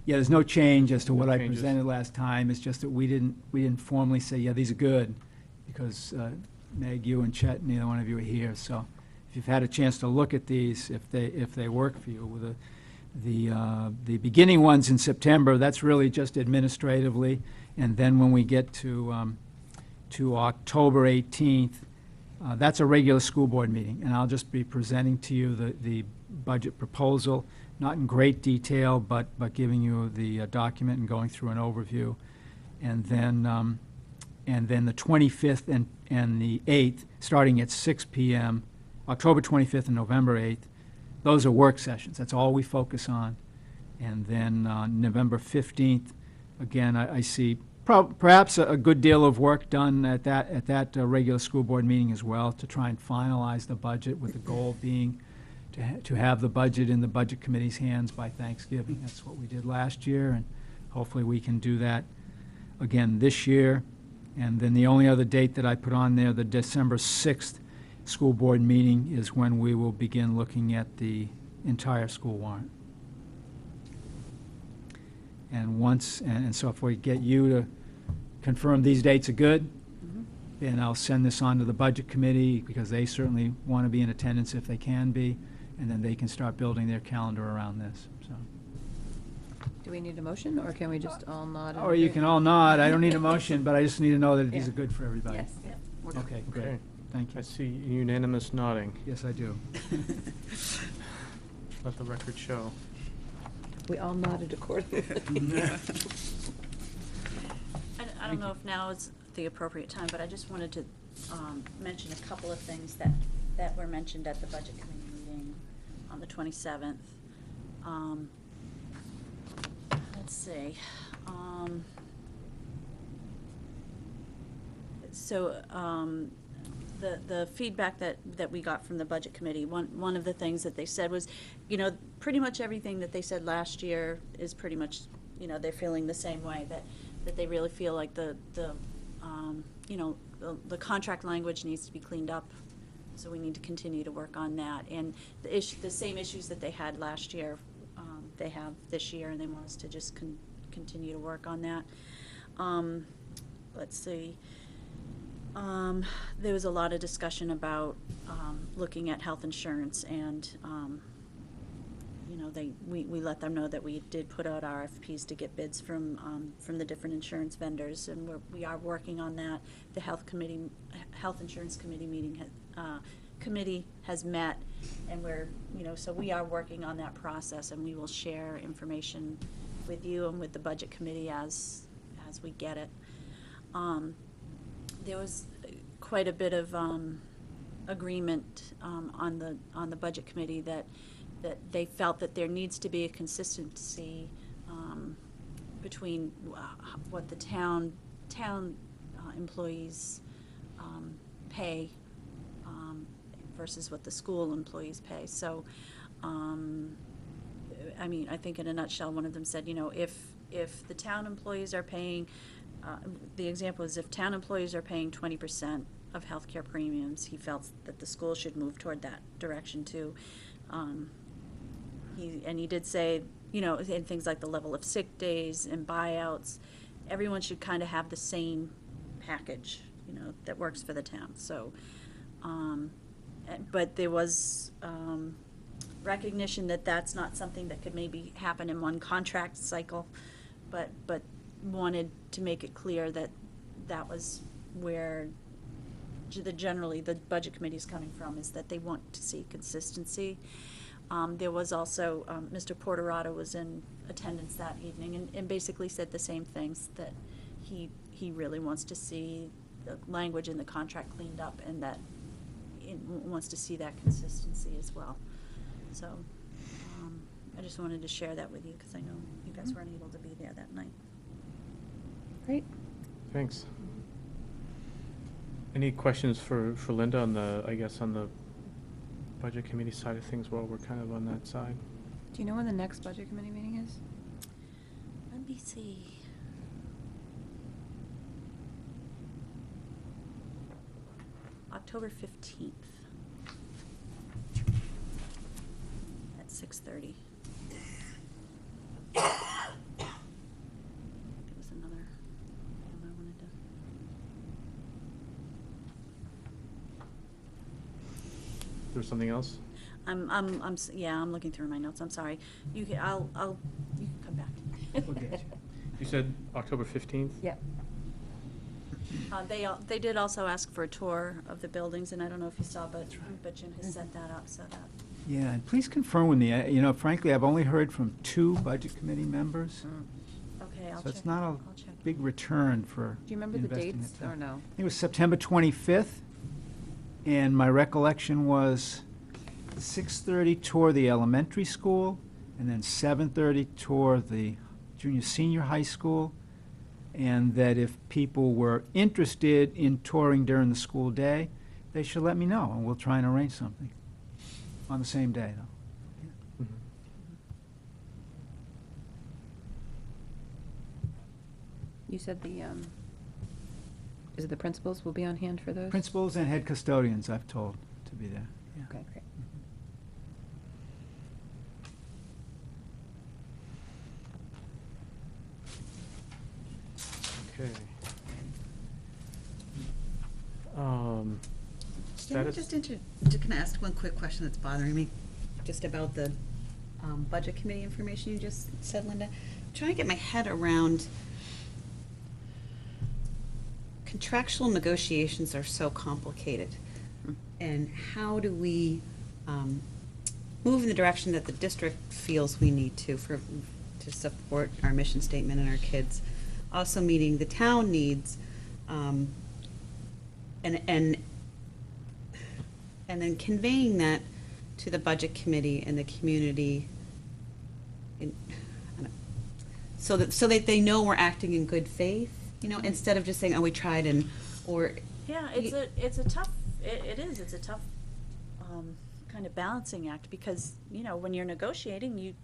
Yeah, there's no change as to what I Changes. presented last time. It's just that we didn't formally say, yeah, these are good, because Meg, you and Chet, neither one of you are here. So if you've had a chance to look at these, if they work for you, with the beginning ones in September, that's really just administratively, and then when we get to October 18th, that's a regular school board meeting, and I'll just be presenting to you the budget proposal. Not in great detail, but giving you the document and going through an overview. And then the 25th and the 8th, starting at 6 p.m., October 25th and November 8th, those are work sessions. That's all we focus on. And then November 15th, again, I see perhaps a good deal of work done at that regular school board meeting as well, to try and finalize the budget, with the goal being to have the budget in the Budget Committee's hands by Thanksgiving. That's what we did last year, and hopefully we can do that again this year. And then the only other date that I put on there, the December 6th school board meeting, is when we will begin looking at the entire school warrant. And so if we get you to confirm these dates are good, then I'll send this on to the Budget Committee, because they certainly want to be in attendance if they can be, and then they can start building their calendar around this, so. Do we need a motion, or can we just all nod? and Or you agree? can all nod, I don't need a motion, but I just need to know that these are good for everybody. Yes. Okay, great, Okay. thank I you. see unanimous nodding. Yes, I do. Let the record show. We all nodded accordingly. I don't know if now is the appropriate time, but I just wanted to mention a couple of things that were mentioned at the Budget Committee meeting on the 27th. Let's see. The feedback that we got from the Budget Committee, one of the things that they said was, you know, pretty much everything that they said last year is pretty much, you know, they're feeling the same way, that they really feel like the contract language needs to be cleaned up. So we need to continue to work on that. And the same issues that they had last year, they have this year, and they want us to just continue to work on that. Let's see. There was a lot of discussion about looking at health insurance, and you know, we let them know that we did put out RFPs to get bids from the different insurance vendors, and we are working on that. The health insurance committee committee has met, and so we are working on that process, and we will share information with you and with the budget committee as we get it. There was quite a bit of agreement on the budget committee that they felt that there needs to be a consistency between what the town employees pay versus what the school employees pay. So, I mean, I think in a nutshell, one of them said, you know, if the town employees are paying, the example is if town employees are paying 20% of healthcare premiums, he felt that the school should move toward that direction too. He did say, you know, in things like the level of sick days and buyouts, everyone should kind of have the same package, you know, that works for the town. So, but there was recognition that that's not something that could maybe happen in one contract cycle, but wanted to make it clear that that was where generally the budget committee is coming from, is that they want to see consistency. There was also, Mr. Porterato was in attendance that evening and basically said the same things, that he really wants to see the language in the contract cleaned up, and that he wants to see that consistency as well. So I just wanted to share that with you because I know you guys weren't able to be there that night. Great. Thanks. Any questions for Linda on the budget committee side of things while we're kind of on that side? Do you know when the next budget committee meeting is? Let me see. October 15th at 6:30. There was another item I wanted to. There's something else? I'm looking through my notes. I'm sorry. You can come back. Okay. You said October 15th? Yep. They did also ask for a tour of the buildings, and I don't know if you saw, but Jim has set that up so that. Yeah, and please confirm with me, you know, frankly, I've only heard from 2 budget committee members. Okay, I'll check. So it's not I'll check. a big return for Do you remember the investing dates time. or no? I think it was September 25th, and my recollection was 6:30 tour the elementary school, and then 7:30 tour the junior-senior high school, and that if people were interested in touring during the school day, they should let me know, and we'll try and arrange something on the same day, though. Mhm. You said is it the principals will be on hand for those? Principals and head custodians, I've told to be there. Yeah. Okay, great. Okay. Can I Status? can I ask one quick question that's bothering me? Just about the budget committee information you just said, Linda. I'm trying to get my head around, contractual negotiations are so complicated. And how do we move in the direction that the district feels we need to support our mission statement and our kids? Also meeting the town needs, and then conveying that to the budget committee and the community, so that they know we're acting in good faith, you know, instead of just saying, oh, we tried, Yeah, it's a tough kind of balancing act, because, you know, when you're negotiating, you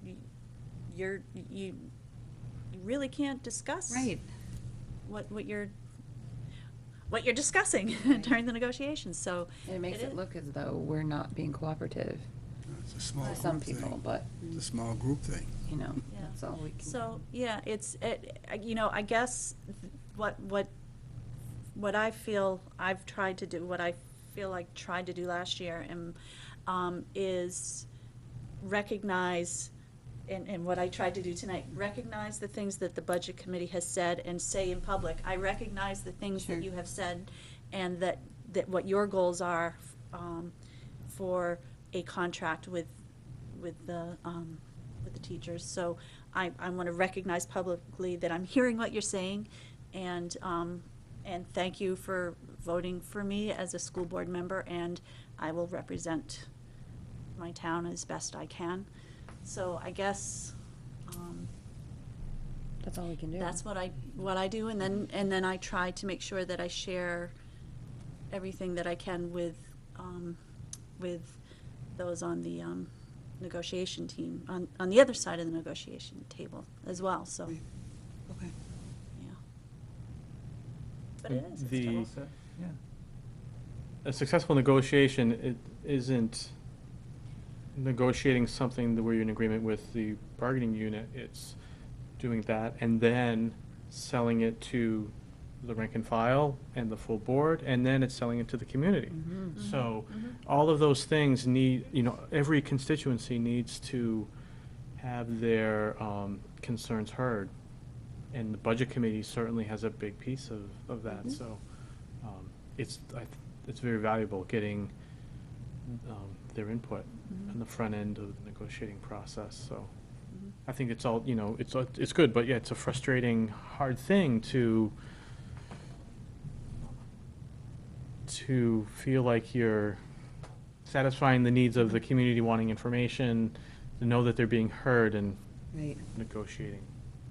really can't discuss right. what you're discussing during the negotiations. So And it makes is- it look as though we're not being cooperative It's a small to group some people, thing. but, It's a small group thing. you know, Yeah. that's all we can. So, yeah, you know, I guess what what I feel I've tried to do, what I feel like tried to do last year, and is recognize, and what I tried to do tonight, recognize the things that the budget committee has said and say in public. I recognize the things Sure. that you have said, and that what your goals are for a contract with the teachers. So I want to recognize publicly that I'm hearing what you're saying, and thank you for voting for me as a school board member, and I will represent my town as best I can. So I guess That's all we can do. that's what I do, and then I try to make sure that I share everything that I can with those on the negotiation team, on the other side of the negotiation table as well, so, Right. Okay. yeah. But it is, it's The, tough. Yeah. a successful negotiation, it isn't negotiating something where you're in agreement with the bargaining unit. It's doing that and then selling it to the rank and file and the full board, and then it's selling it to the community. So all of those things need, every constituency needs to have their concerns heard. And the budget committee certainly has a big piece of that. So it's very valuable getting their input on the front end of the negotiating process. So I think it's all, it's good, but yeah, it's a frustrating, hard thing to feel like you're satisfying the needs of the community wanting information, to know that they're being heard and Right. negotiating.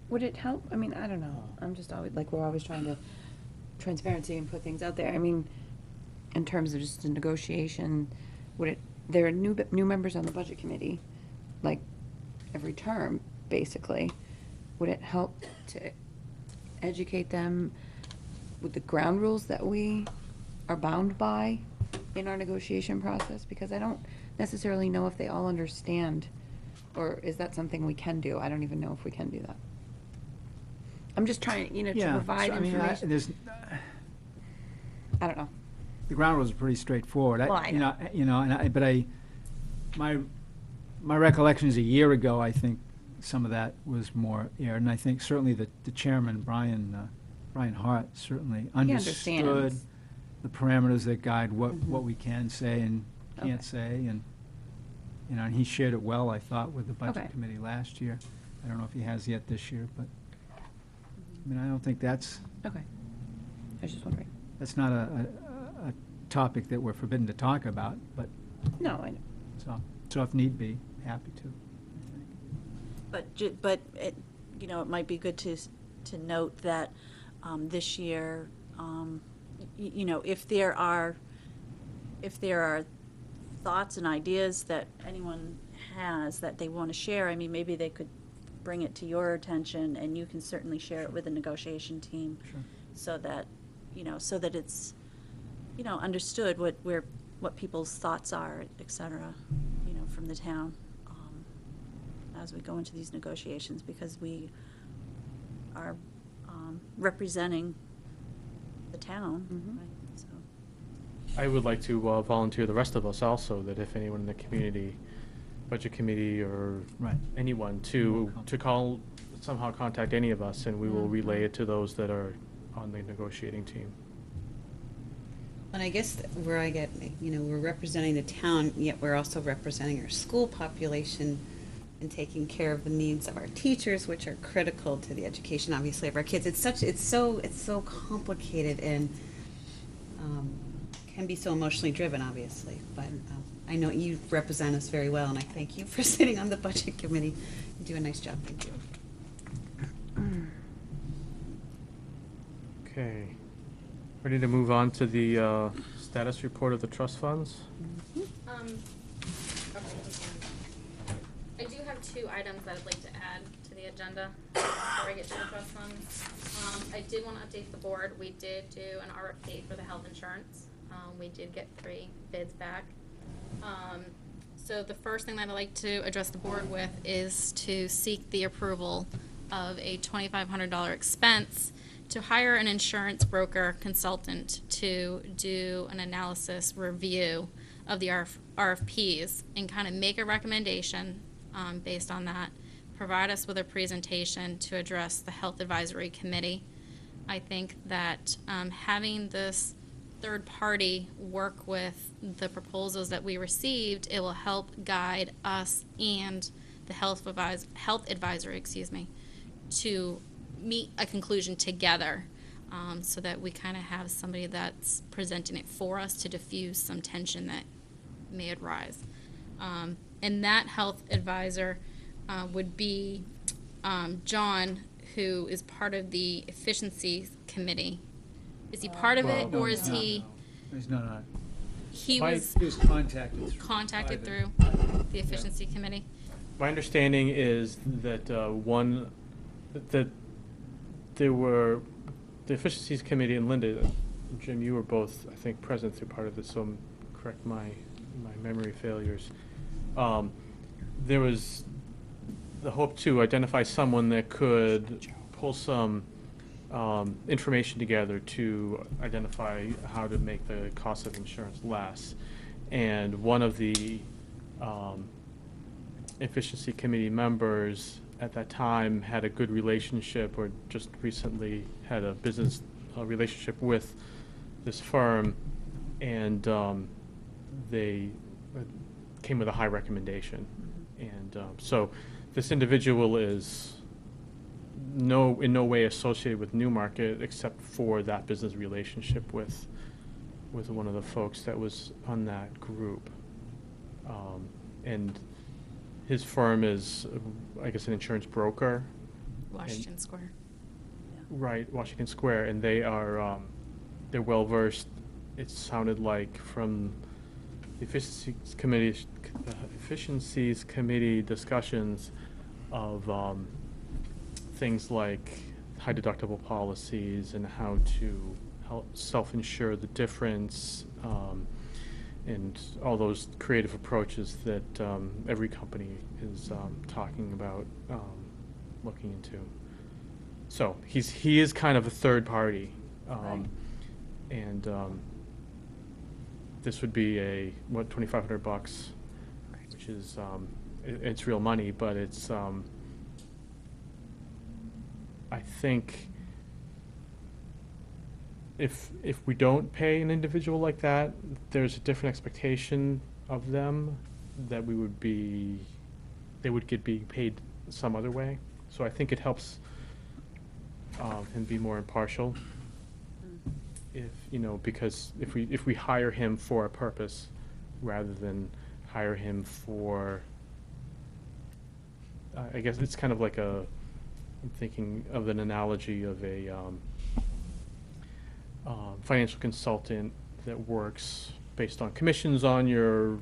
Would it help? I mean, I don't know. I'm just always, like, we're always trying to transparency and put things out there. I mean, in terms of just a negotiation, there are new members on the budget committee, like, every term, basically. Would it help to educate them with the ground rules that we are bound by in our negotiation process? Because I don't necessarily know if they all understand, or is that something we can do? I don't even know if we can do that. I'm just trying, to Yeah, provide so, I mean, information. I don't know. The ground rules are pretty straightforward. Well, I know. My recollection is a year ago, I think some of that was more aired, and I think certainly the chairman, Brian Hart, certainly understood understands. the parameters that guide what we can say and can't Okay. say, and, and he shared it well, I thought, with the budget Okay. committee last year. I don't know if he has yet this year, but, I mean, I don't think that's Okay. I was just wondering. not a topic that we're forbidden to talk about, but, No, I know. so if need be, happy to, I think. But it, it might be good to note that this year, if there are thoughts and ideas that anyone has that they want to share, I mean, maybe they could bring it to your attention, and you can certainly share it with the negotiation team, Sure. so that it's understood what people's thoughts are, et cetera, from the town, as we go into these negotiations, because we are representing the town, right? So, I would like to volunteer the rest of us also, that if anyone in the community, budget committee or Right. anyone, You're to somehow contact any of us, and we will relay it to those that are on the negotiating team. And I guess where I get, we're representing the town, yet we're also representing our school population and taking care of the needs of our teachers, which are critical to the education, obviously, of our kids. It's so complicated and can be so emotionally driven, obviously. But I know you represent us very well, and I thank you for sitting on the budget committee. You do a nice job. Thank you. Okay. Ready to move on to the status report of the trust funds? Okay. I do have 2 items that I'd like to add to the agenda before I get to the trust funds. I did want to update the board. We did do an RFP for the health insurance. We did get 3 bids back. So the first thing that I'd like to address the board with is to seek the approval of a $2,500 expense to hire an insurance broker consultant to do an analysis review of the RFPs and kind of make a recommendation based on that, provide us with a presentation to address the Health Advisory Committee. I think that having this third party work with the proposals that we received, it will help guide us and the health advisory, to meet a conclusion together, so that we kind of have somebody that's presenting it for us to diffuse some tension that may arise. And that health advisor would be John, who is part of the efficiency committee. Is he part of it, or is he? He's not. He My- was He was contacted. contacted through the efficiency committee. My understanding is that that there were the efficiencies committee and Linda, Jim, you were both, I think, present through part of this, so correct my memory failures. There was the hope to identify someone that could pull some information together to identify how to make the cost of insurance less. And one of the efficiency committee members at that time had a good relationship, or just recently had a business relationship with this firm, and they came with a high recommendation. And so this individual is in no way associated with Newmarket, except for that business relationship with one of the folks that was on that group. And his firm is, I guess, an insurance broker. Washington Square. Right, Washington Square, and they are, they're well-versed. It sounded like from the Efficiencies Committee discussions of things like high deductible policies and how to help self-insure the difference, and all those creative approaches that every company is talking about looking into. So he is kind of a third party, and this would be a $2,500, which is it's real money, but it's I think if we don't pay an individual like that, there's a different expectation of them that they would be paid some other way. So I think it helps him be more impartial. Because if we hire him for a purpose rather than hire him for, I guess it's kind of like I'm thinking of an analogy of a financial consultant that works based on commissions on your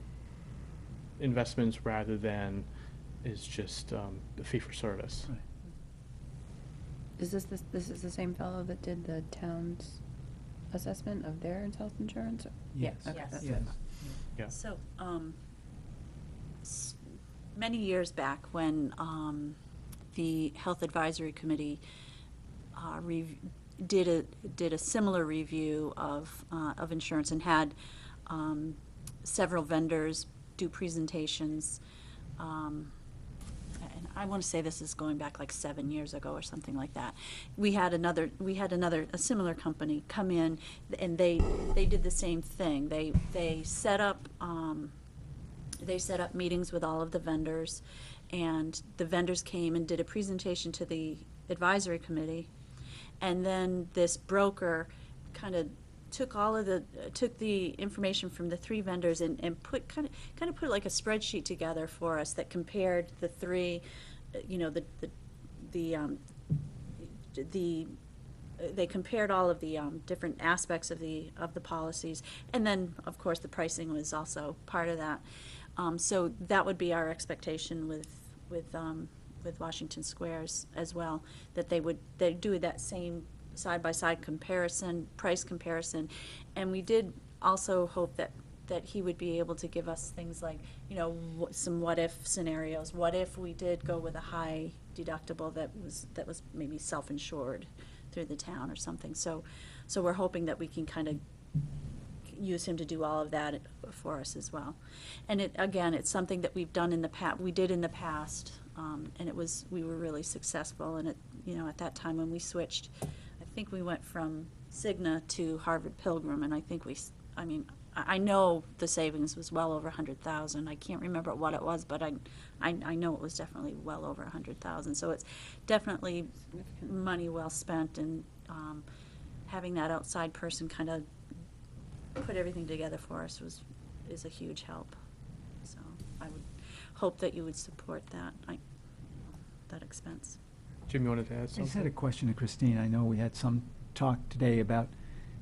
investments rather than is just a fee for service. Right. Is this is the same fellow that did the town's assessment of their health insurance? Yes. Yeah, okay, Yes. that's Yes. what I thought. Yeah. So, many years back when the Health Advisory Committee did a similar review of insurance and had several vendors do presentations. And I want to say this is going back like 7 years ago or something like that. We had a similar company come in, and they did the same thing. They set up meetings with all of the vendors, and the vendors came and did a presentation to the advisory committee, and then this broker kind of took the information from the three vendors and put kind of put like a spreadsheet together for us that compared the three, they compared all of the different aspects of the policies, and then of course the pricing was also part of that. So that would be our expectation with Washington Squares as well, that they do that same side-by-side comparison, price comparison, and we did also hope that he would be able to give us things like, some what-if scenarios. What if we did go with a high deductible that was maybe self-insured through the town or something. So we're hoping that we can kind of use him to do all of that for us as well. And it's something that we've done in the past, we did in the past, and we were really successful. And at that time when we switched, I think we went from Cigna to Harvard Pilgrim, and I think I know the savings was well over 100,000. I can't remember what it was, but I know it was definitely well over 100,000. So it's definitely money well spent, and having that outside person kind of put everything together for us is a huge help. So I would hope that you would support that expense. Jim, you wanted to add I just had a something? question to Christine. I know we had some talk today about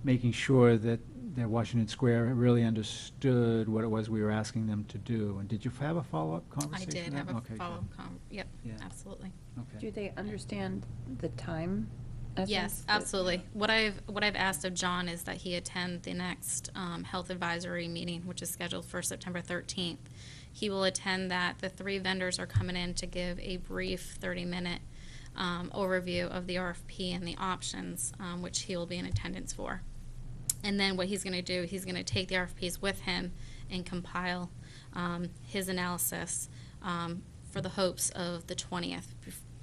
making sure that Washington Square really understood what it was we were asking them to do. And did you have a follow-up I conversation? did with have them? a Okay, good. follow-up yep, Yeah. absolutely. Okay. Do they understand the time? essence Yes, that- absolutely. What I've asked of John is that he attend the next health advisory meeting, which is scheduled for September 13th. He will attend that. The 3 vendors are coming in to give a brief 30-minute overview of the RFP and the options, which he will be in attendance for. And then what he's going to do, he's going to take the RFPs with him and compile his analysis for the hopes of the 20th,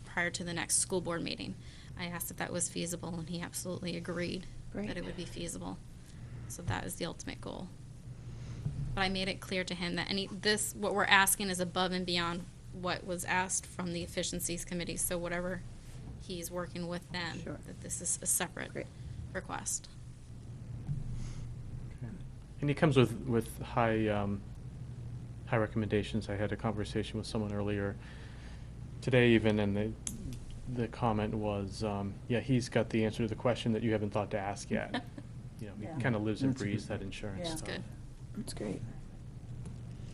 prior to the next school board meeting. I asked if that was feasible, and he absolutely agreed Great. that it would be feasible. So that is the ultimate goal. But I made it clear to him that what we're asking is above and beyond what was asked from the efficiencies committee. So whatever he's working with them, Sure. that this is a separate Great. request. Okay. And he comes with high recommendations. I had a conversation with someone earlier today even, and the comment was, yeah, he's got the answer to the question that you haven't thought to ask yet. He Yeah. kind of lives and That's breathes good. that insurance Yeah. stuff. That's good. That's great.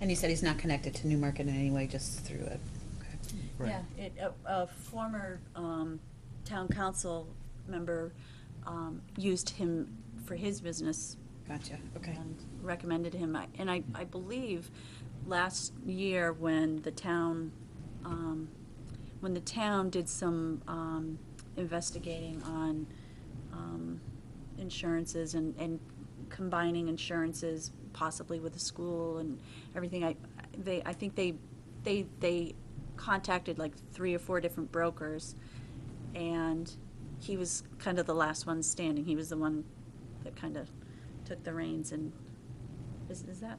And you said he's not connected to Newmarket in any way, just through it. Okay. Right. Yeah, a former town council member used him for his business Gotcha, okay. and recommended him. And I believe last year when the town did some investigating on insurances and combining insurances possibly with the school and everything, I think they contacted like 3 or 4 different brokers, and he was kind of the last one standing. He was the one that kind of took the reins, and is that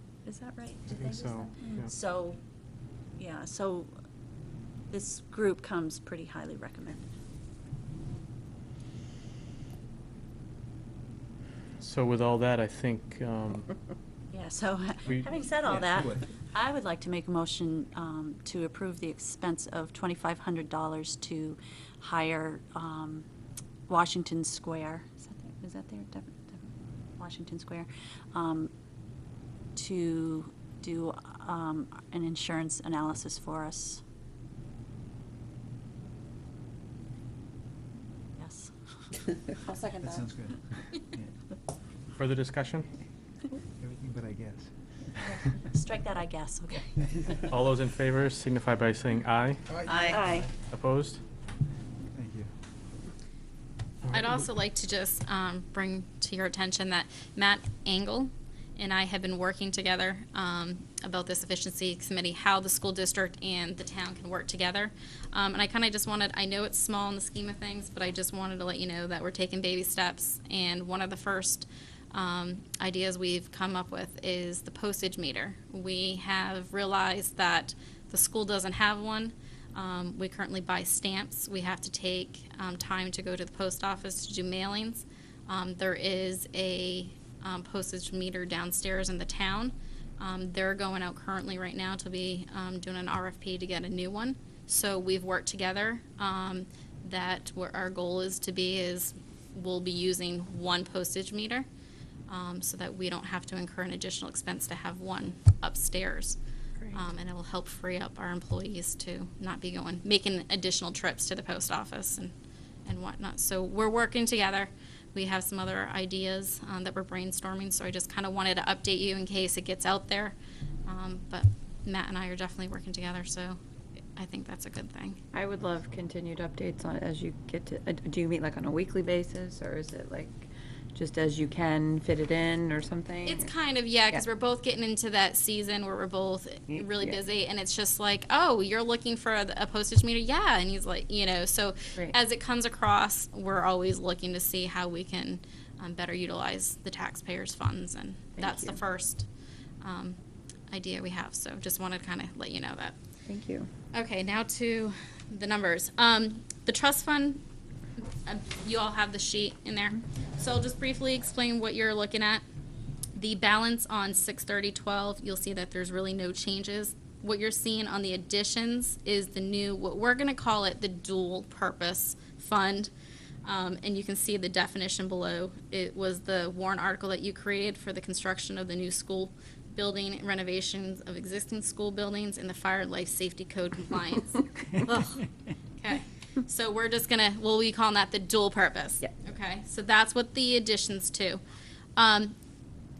right? I Did they think use so, that? yeah. So, yeah, so this group comes pretty highly recommended. So with all that, I think, Yeah, so We- having said all Yeah, that, would. I would like to make a motion to approve the expense of $2,500 to hire Washington Square. Is that there? Washington Square. To do an insurance analysis for us. Yes. I'll second That sounds good. Yeah. further discussion? Everything but I guess. Strike that, I guess, okay. All those in favor signify by saying aye. Aye. Opposed? Thank you. I'd also like to just bring to your attention that Matt Engel and I have been working together about this efficiency committee, how the school district and the town can work together. And I kind of just wanted, I know it's small in the scheme of things, but I just wanted to let you know that we're taking baby steps. And one of the first ideas we've come up with is the postage meter. We have realized that the school doesn't have one. We currently buy stamps. We have to take time to go to the post office to do mailings. There is a postage meter downstairs in the town. They're going out currently right now to be doing an RFP to get a new one. So we've worked together that what our goal is to be is we'll be using one postage meter so that we don't have to incur an additional expense to have one upstairs. And it will help free up our employees to not be making additional trips to the post office and whatnot. So we're working together. We have some other ideas that we're brainstorming, so I just kind of wanted to update you in case it gets out there. But Matt and I are definitely working together, so I think that's a good thing. I would love continued updates on it as you get to, do you meet like on a weekly basis, or is it like just as you can fit it in or something? It's kind of, yeah, because Yeah. we're both getting into that season where we're both really Yeah. busy, and it's just like, oh, you're looking for a postage meter? Yeah. And he's like, so Great. as it comes across, we're always looking to see how we can better utilize the taxpayers' funds, and that's the you. first idea we have. So just wanted to kind of let you know that. Thank you. Okay, now to the numbers. The trust fund, you all have the sheet in there. So I'll just briefly explain what you're looking at. The balance on 6/30/12, you'll see that there's really no changes. What you're seeing on the additions is the new, what we're going to call it the dual purpose fund. And you can see the definition below. It was the warrant article that you created for the construction of the new school building, renovations of existing school buildings, and the fire and life safety code compliance. Ugh. Okay, so we're just gonna, we'll be calling that the dual purpose. Yep. Okay, so that's what the additions to.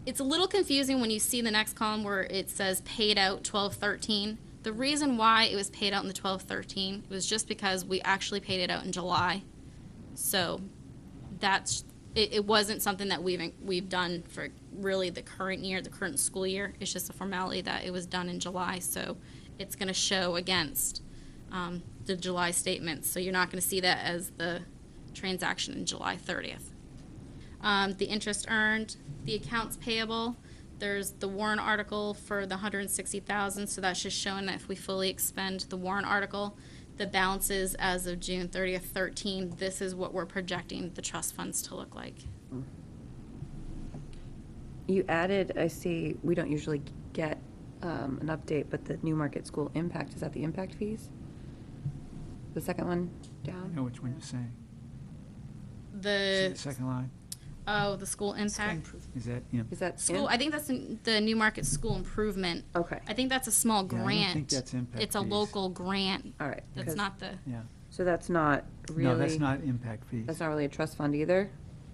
It's a little confusing when you see the next column where it says paid out 12/13. The reason why it was paid out in the 12/13 was just because we actually paid it out in July. So that's, it wasn't something that we've done for really the current year, the current school year. It's just a formality that it was done in July, so it's going to show against the July statements. So you're not going to see that as the transaction in July 30th. The interest earned, the accounts payable, there's the warrant article for the $160,000, so that's just showing that if we fully expend the warrant article, the balances as of June 30th, 13, this is what we're projecting the trust funds to look like. You added, I see, we don't usually get an update, but the Newmarket School impact, is that the impact fees? The second one I down? know which one you're saying. See The, the second line? the school impact. Is that, yeah. Is that School, I think that's the Newmarket School improvement. Okay, I think that's a small Yeah, I don't grant. think that's impact It's a fees. local grant. all right. That's 'cause- not the, Yeah. So that's not really. No, that's not impact fees. That's not really a trust fund either?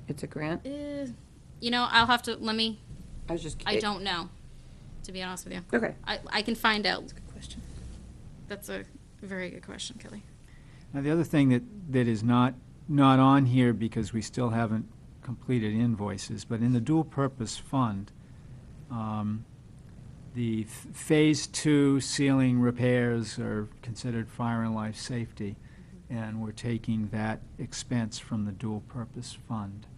It's a grant? I'll have to, I was just. I don't know, to be honest with you. Okay. I can find out. Good question. That's a very good question, Kelly. Now, the other thing that is not on here, because we still haven't completed invoices, but in the dual-purpose fund, the Phase 2 ceiling repairs are considered fire and life safety, and we're taking that expense from the dual-purpose fund.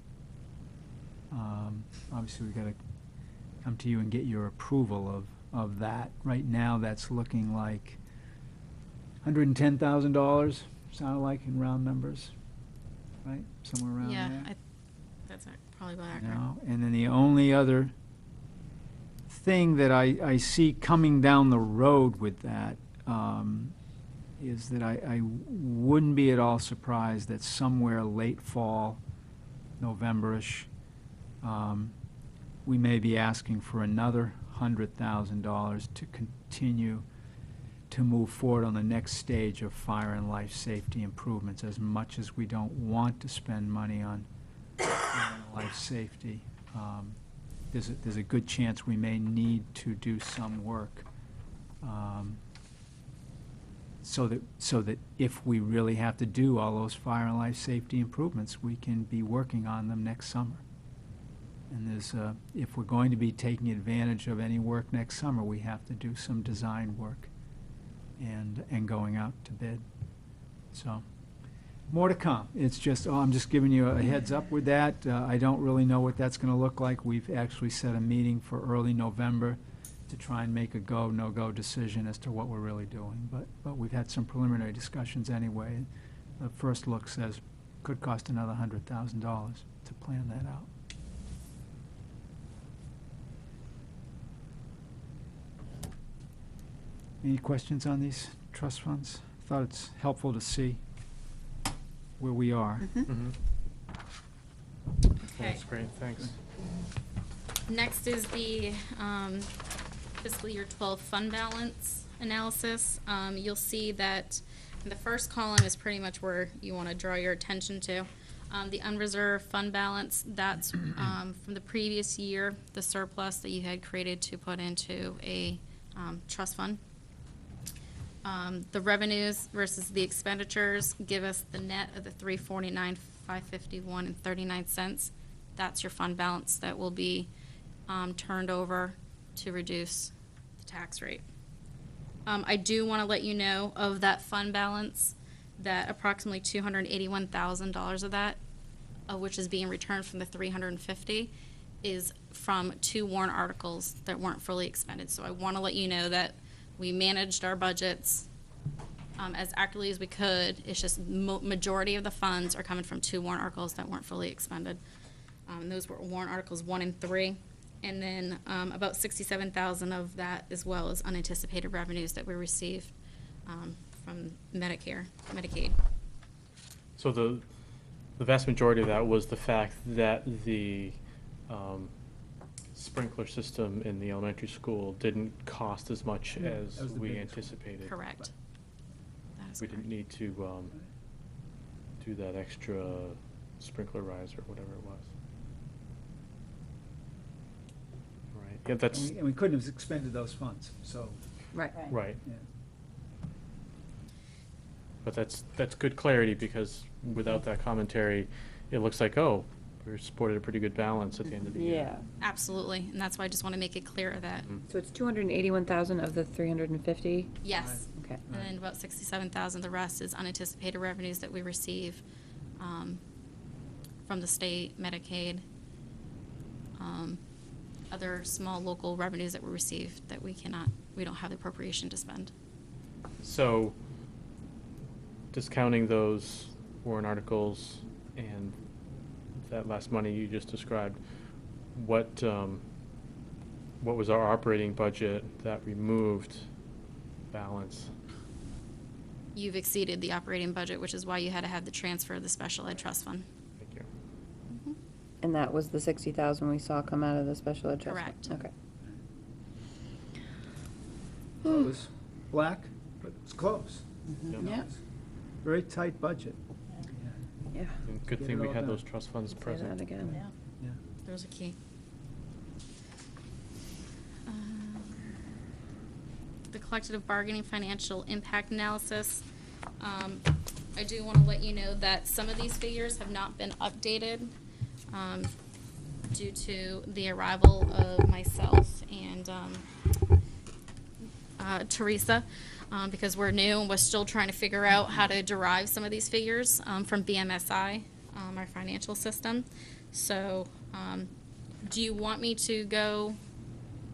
Obviously, we've got to come to you and get your approval of that. Right now, that's looking like $110,000, sounded like in round numbers, right? Somewhere around Yeah, there. that's probably about accurate. No, and then the only other thing that I see coming down the road with that is that I wouldn't be at all surprised that somewhere late fall, November-ish, we may be asking for another $100,000 to continue to move forward on the next stage of fire and life safety improvements. As much as we don't want to spend money on fire and life safety, there's a good chance we may need to do some work so that if we really have to do all those fire and life safety improvements, we can be working on them next summer. And if we're going to be taking advantage of any work next summer, we have to do some design work and going out to bid. So, more to come. It's just, I'm just giving you a heads up with that. I don't really know what that's going to look like. We've actually set a meeting for early November to try and make a go, no-go decision as to what we're really doing. But we've had some preliminary discussions anyway. The first look says could cost another $100,000 to plan that out. Any questions on these trust funds? Thought it's helpful to see where we are. Mm-hmm. Okay. That's great, thanks. Next is the fiscal year 12 fund balance analysis. You'll see that the first column is pretty much where you want to draw your attention to. The unreserved fund balance, that's from the previous year, the surplus that you had created to put into a trust fund. The revenues versus the expenditures give us the net of the 349, 551 and 39 cents. That's your fund balance that will be turned over to reduce the tax rate. I do want to let you know of that fund balance that approximately $281,000 of that, which is being returned from the 350, is from 2 warrant articles that weren't fully expended. So I want to let you know that we managed our budgets as accurately as we could. It's just majority of the funds are coming from 2 warrant articles that weren't fully expended. Those were warrant articles 1 and 3. And then about $67,000 of that as well as unanticipated revenues that we received from Medicaid. So the vast majority of that was the fact that the sprinkler system in the elementary school didn't cost as much Yeah, as that was the we biggest one. anticipated. Correct. That is We didn't need to do that extra sprinkler rise or whatever it was. Right, yeah, that's, And we couldn't have expended those funds, so, Right. right. yeah. But that's good clarity, because without that commentary, it looks like, oh, we supported a pretty good balance at the end of the year. Yeah. Absolutely, and that's why I just want to make it clear that, So it's 281,000 of the 350? yes. Okay. And then about 67,000, the rest is unanticipated revenues that we receive from the state, Medicaid, other small local revenues that we receive that we don't have the appropriation to spend. So, discounting those warrant articles and that last money you just described, what was our operating budget that removed balance? You've exceeded the operating budget, which is why you had to have the transfer of the special ed trust fund. Thank you. And that was the 60,000 we saw come out of the special ed trust fund? Correct. Okay. Close, black, but it's close. Yeah. Very tight budget. Yeah. And good Get thing it we all had done. those trust funds Say that present. again. Yeah. Yeah. Those are key. The collective bargaining financial impact analysis. I do want to let you know that some of these figures have not been updated due to the arrival of myself and Teresa, because we're new and we're still trying to figure out how to derive some of these figures from BMSI, our financial system. So, do you want me to go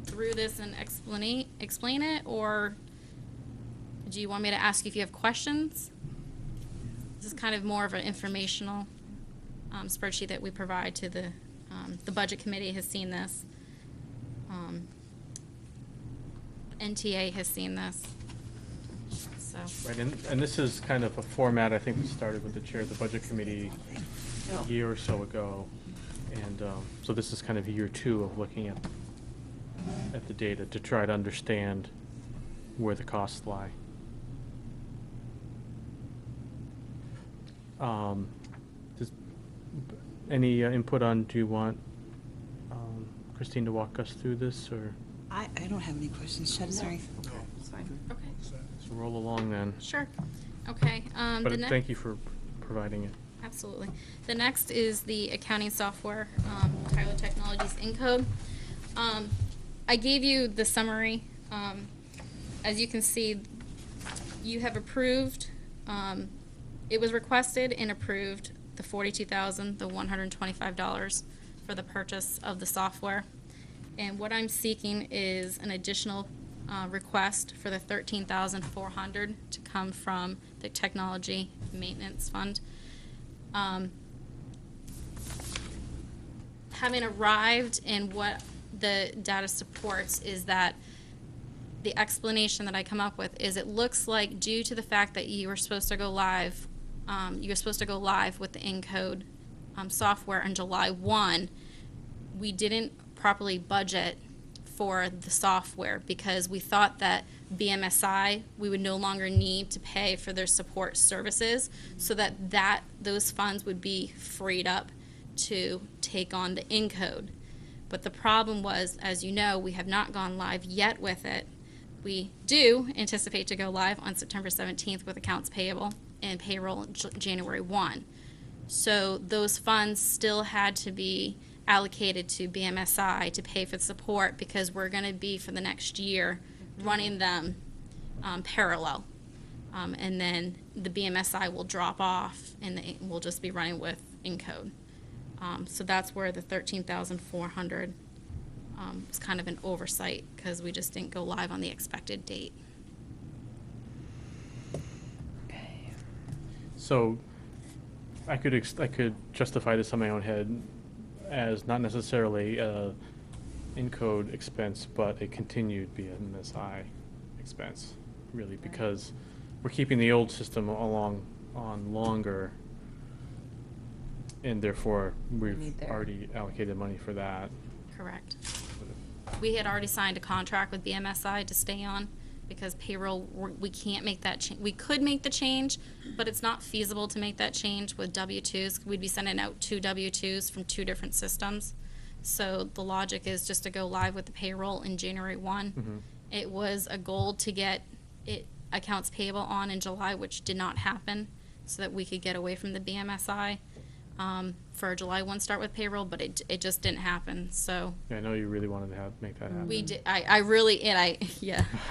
through this and explain it, or do you want me to ask you if you have questions? This is kind of more of an informational spreadsheet that we provide to the budget committee has seen this. NTA has seen this. So, Right, and this is kind of a format, I think we started with the chair of the budget committee a year or so ago. And so this is kind of year 2 of looking at the data to try to understand where the costs lie. Does any input on, do you want Christine to walk us through this, or? I don't have any questions, Chad, sorry. It's fine. okay, So roll along then. sure. Okay. But The next. thank you for providing it. Absolutely. The next is the accounting software, Tyler Technologies Encode. I gave you the summary. As you can see, you have approved, it was requested and approved the $42,125 for the purchase of the software. And what I'm seeking is an additional request for the $13,400 to come from the Technology Maintenance Fund. Having arrived in what the data supports is that the explanation that I come up with is it looks like due to the fact that you were supposed to go live, with the Encode software on July 1, we didn't properly budget for the software because we thought that BMSI, we would no longer need to pay for their support services, so that those funds would be freed up to take on the Encode. But the problem was, as you know, we have not gone live yet with it, We do anticipate to go live on September 17th with accounts payable and payroll January 1. So those funds still had to be allocated to BMSI to pay for the support because we're going to be for the next year running them parallel. And then the BMSI will drop off and we'll just be running with Encode. So that's where the 13,400 was kind of an oversight because we just didn't go live on the expected date. So I could justify this in my own head as not necessarily a in-code expense, but a continued BMSI expense, really, because we're keeping the old system on longer, and therefore we've need their- already allocated money for that. Correct. We had already signed a contract with BMSI to stay on because payroll, we can't make that change. We could make the change, but it's not feasible to make that change with W-2s. We'd be sending out 2 W-2s from 2 different systems. So the logic is just to go live with the payroll in January 1. Mhm. It was a goal to get it accounts payable on in July, which did not happen, so that we could get away from the BMSI for a July 1 start with payroll, but it just didn't happen. So Yeah, I know you really wanted to make that happen. we did. I really, and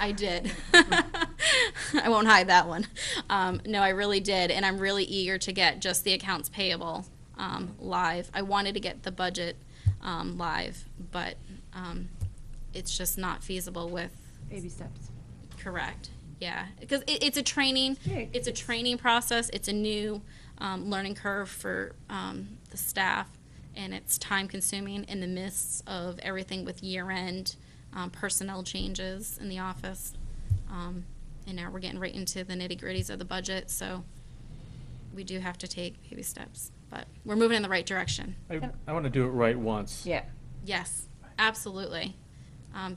I did. I won't hide that one. No, I really did, and I'm really eager to get just the accounts payable live. I wanted to get the budget live, but it's just not feasible with. Baby steps. Correct. Yeah, because it's a training. Yeah. It's a training process. It's a new learning curve for the staff, and it's time consuming in the midst of everything with year-end personnel changes in the office. And now we're getting right into the nitty-gritties of the budget, so we do have to take baby steps, but we're moving in the right direction. I want to do it right once. Yeah. Yes, absolutely.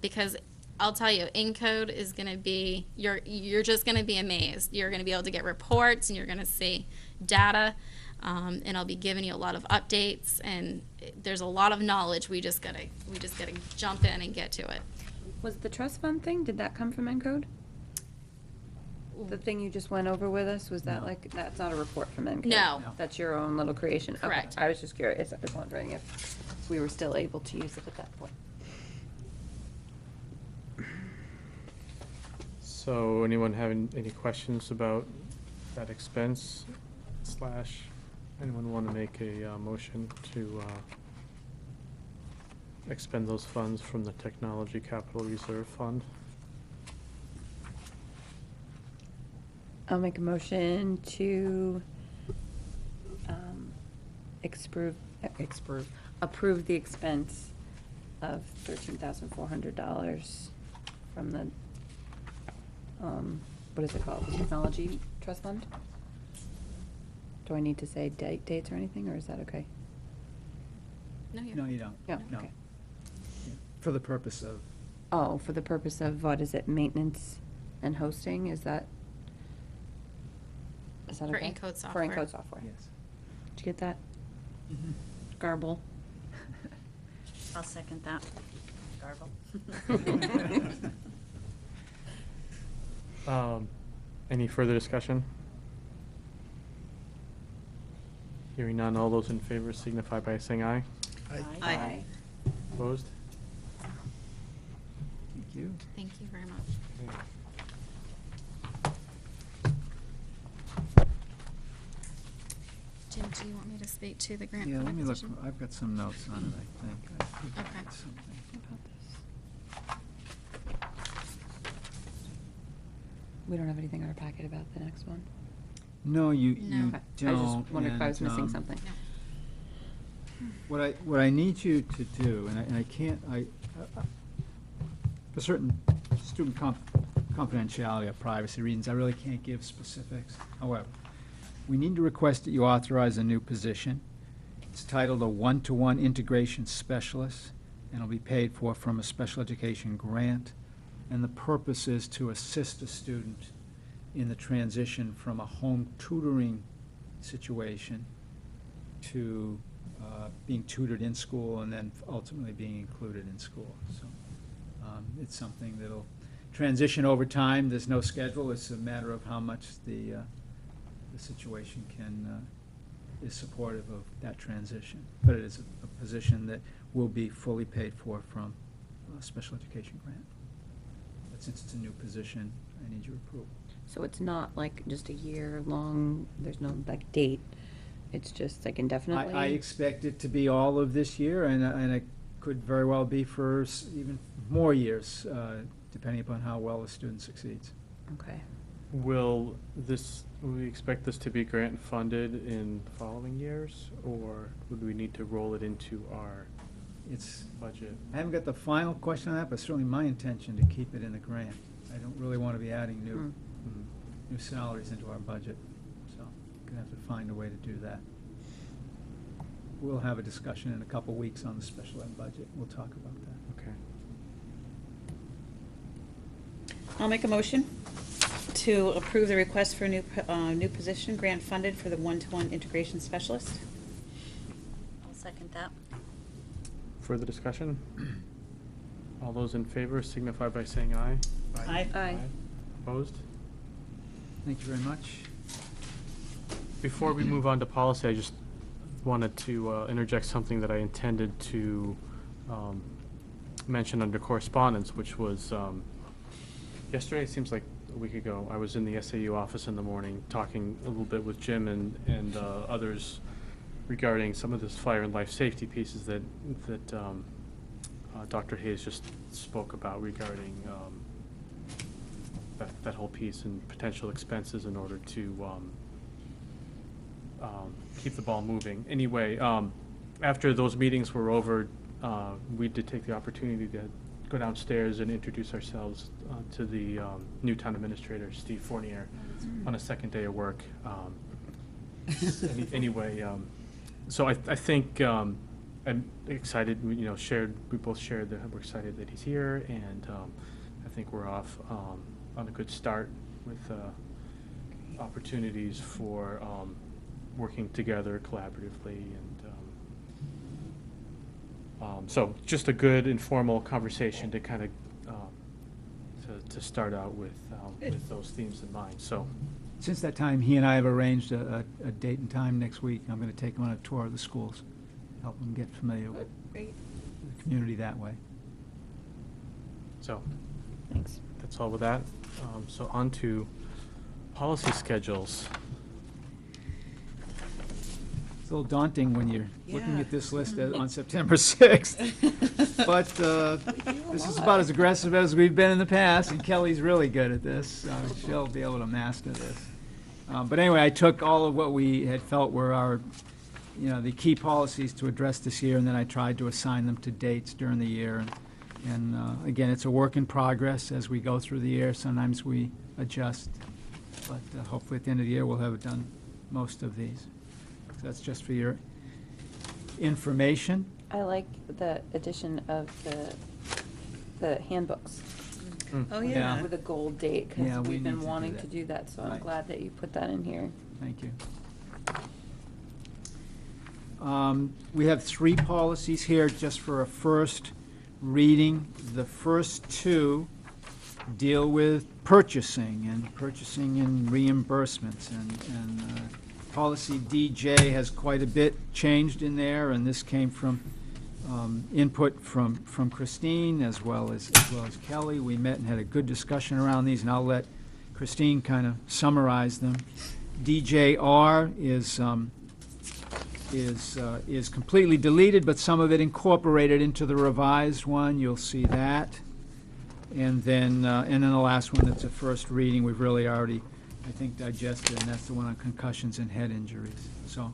Because I'll tell you, Encode is going to be, you're just going to be amazed. You're going to be able to get reports and you're going to see data, and I'll be giving you a lot of updates, and there's a lot of knowledge. We just gotta jump in and get to it. Was the trust fund thing, did that come from Encode? The thing you just went over with us, was that No. like, that's not a report from Encode? No. That's your own little creation? Okay. Correct. I was just curious, I was wondering if we were still able to use it at that point. So anyone having any questions about that expense / anyone want to make a motion to expend those funds from the Technology Capital Reserve Fund? I'll make a motion to approve the expense of $13,400 from the, what is it called, the Technology Trust Fund? Do I need to say dates or anything, or is that okay? No, you're No, you don't. Yeah, No. okay. For the purpose of, Oh, for the purpose of, what is it, maintenance and hosting, is that For okay? Encode For software. Encode software. yes. Did you get that? Garble. I'll second that. Garble. Any further discussion? Hearing none, all those in favor signify by saying aye. Aye. Opposed? Thank you. Thank you very much. Jim, do you want me to speak to the grant Yeah, let funding me look, position? I've got some notes on it, I think. I think I Okay. got something about this. We don't have anything in our packet about the next one? No, you No. Okay. don't. I was just wondering if I was and, missing something. No. What I need you to do, and I can't, for certain student confidentiality or privacy reasons, I really can't give specifics. However, we need to request that you authorize a new position. It's titled a one-to-one integration specialist, and it'll be paid for from a special education grant. And the purpose is to assist a student in the transition from a home tutoring situation to being tutored in school and then ultimately being included in school. So it's something that'll transition over time. There's no schedule. It's a matter of how much the situation is supportive of that transition. But it is a position that will be fully paid for from a special education grant. But since it's a new position, I need your approval. So it's not like just a year long, there's no like date, it's just like indefinitely? I expect it to be all of this year, and it could very well be for even more years, depending upon how well the student succeeds. Okay. We expect this to be grant funded in the following years, or would we need to roll it into our It's, budget? I haven't got the final question on that, but certainly my intention to keep it in the grant. I don't really want to be adding new salaries into our budget, so gonna have to find a way to do that. We'll have a discussion in a couple weeks on the special ed budget. We'll talk about that. Okay. I'll make a motion to approve the request for a new position, grant funded for the one-to-one integration specialist. I'll second that. Further discussion? All those in favor signify by saying aye. Aye. Aye. Opposed? Thank you very much. Before we move on to policy, I just wanted to interject something that I intended to mention under correspondence, which was yesterday, it seems like a week ago, I was in the SAU office in the morning talking a little bit with Jim and others regarding some of this fire and life safety pieces that Dr. Hayes just spoke about regarding that whole piece and potential expenses in order to keep the ball moving. Anyway, after those meetings were over, we did take the opportunity to go downstairs and introduce ourselves to the new town administrator, Steve Fournier, on a second day of work. Anyway, so I think I'm excited. We both shared that we're excited that he's here, and I think we're off on a good start with opportunities for working together collaboratively, and so just a good informal conversation to kind of to start out with those themes in mind. So. Since that time, he and I have arranged a date and time next week. I'm going to take him on a tour of the schools, help him get familiar with Great. the community that way. So, Thanks. that's all with that. So on to policy schedules. It's a little daunting when you're looking Yeah. at this list on September 6th. But this is about as aggressive as we've been in the past, and Kelly's really good at this. She'll be able to master this. But anyway, I took all of what we had felt were our, the key policies to address this year, and then I tried to assign them to dates during the year. And again, it's a work in progress as we go through the year. Sometimes we adjust, but hopefully at the end of the year, we'll have done most of these. So that's just for your information. I like the addition of the handbooks Oh, Yeah. yeah. with a gold date, because Yeah, we we've need been to do wanting that. to do that, so I'm Right. glad that you put that in here. Thank you. We have 3 policies here just for a first reading. The first 2 deal with purchasing and reimbursements. And policy DJ has quite a bit changed in there, and this came from input from Christine as well as Kelly. We met and had a good discussion around these, and I'll let Christine kind of summarize them. DJR is completely deleted, but some of it incorporated into the revised one. You'll see that. And then the last one that's a first reading, we've really already, I think, digested, and that's the one on concussions and head injuries. So,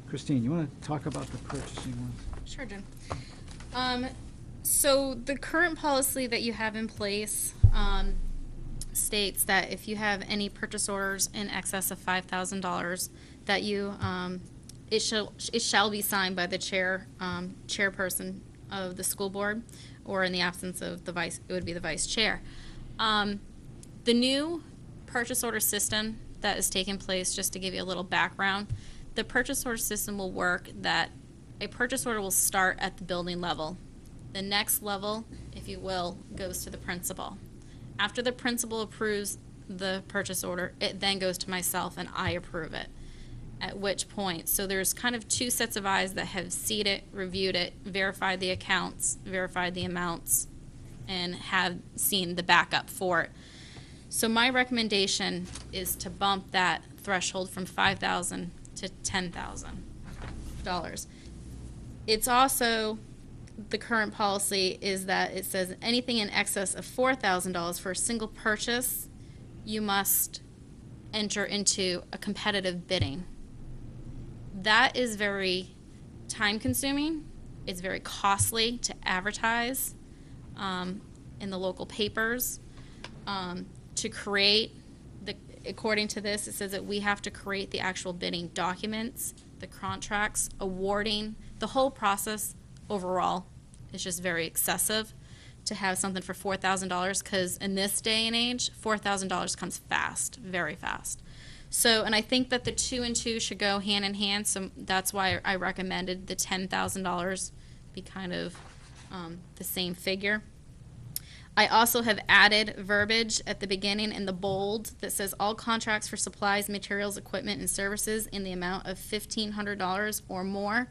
Christine, you want to talk about the purchasing ones? Sure, Jim. So the current policy that you have in place states that if you have any purchase orders in excess of $5,000, that you it shall be signed by the chairperson of the school board, or in the absence of the vice, it would be the vice chair. The new purchase order system that is taking place, just to give you a little background, the purchase order system will work that a purchase order will start at the building level. The next level, if you will, goes to the principal. After the principal approves the purchase order, it then goes to myself and I approve it. At which point, so there's kind of two sets of eyes that have seen it, reviewed it, verified the accounts, verified the amounts, and have seen the backup for it. So my recommendation is to bump that threshold from $5,000 to $10,000. It's also, the current policy is that it says anything in excess of $4,000 for a single purchase, you must enter into a competitive bidding. That is very time consuming. It's very costly to advertise in the local papers. To create, according to this, it says that we have to create the actual bidding documents, the contracts, awarding, the whole process overall is just very excessive to have something for $4,000, because in this day and age, $4,000 comes fast, very fast. So, and I think that the 2 and 2 should go hand in hand, so that's why I recommended the $10,000 be kind of the same figure. I also have added verbiage at the beginning in the bold that says all contracts for supplies, materials, equipment, and services in the amount of $1,500 or more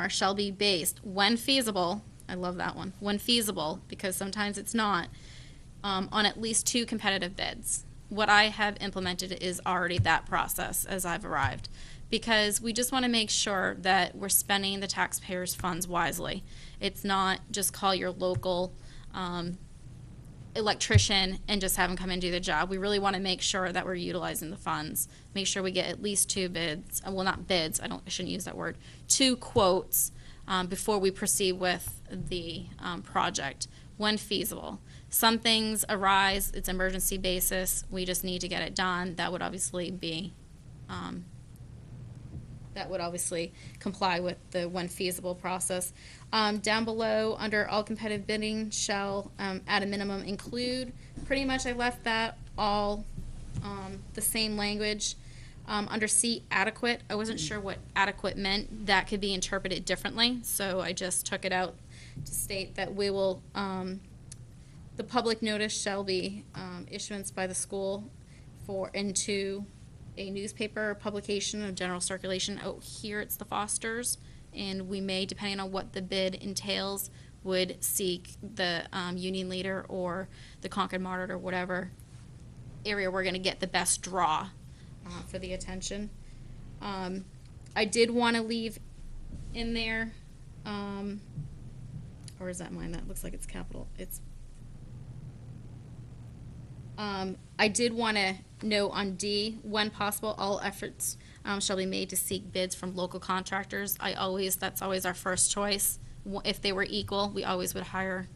shall be based, when feasible, I love that one, when feasible, because sometimes it's not, on at least 2 competitive bids. What I have implemented is already that process as I've arrived, because we just want to make sure that we're spending the taxpayers' funds wisely. It's not just call your local electrician and just have them come and do the job. We really want to make sure that we're utilizing the funds. Make sure we get at least 2 bids, well, not bids, I shouldn't use that word, 2 quotes before we proceed with the project, when feasible. Some things arise, it's emergency basis, we just need to get it done. That would obviously be, comply with the when feasible process. Down below, under all competitive bidding shall, at a minimum, include, pretty much I left that all the same language. Under C, adequate, I wasn't sure what adequate meant. That could be interpreted differently, so I just took it out to state that we will, the public notice shall be issuance by the school into a newspaper publication of general circulation. Oh, here it's the Fosters, and we may, depending on what the bid entails, would seek the union leader or the Concord Martyr or whatever area we're going to get the best draw for the attention. I did want to leave in there, or is that mine? That looks like it's capital. It's I did want to note on D, when possible, all efforts shall be made to seek bids from local contractors. That's always our first choice. If they were equal, we always would hire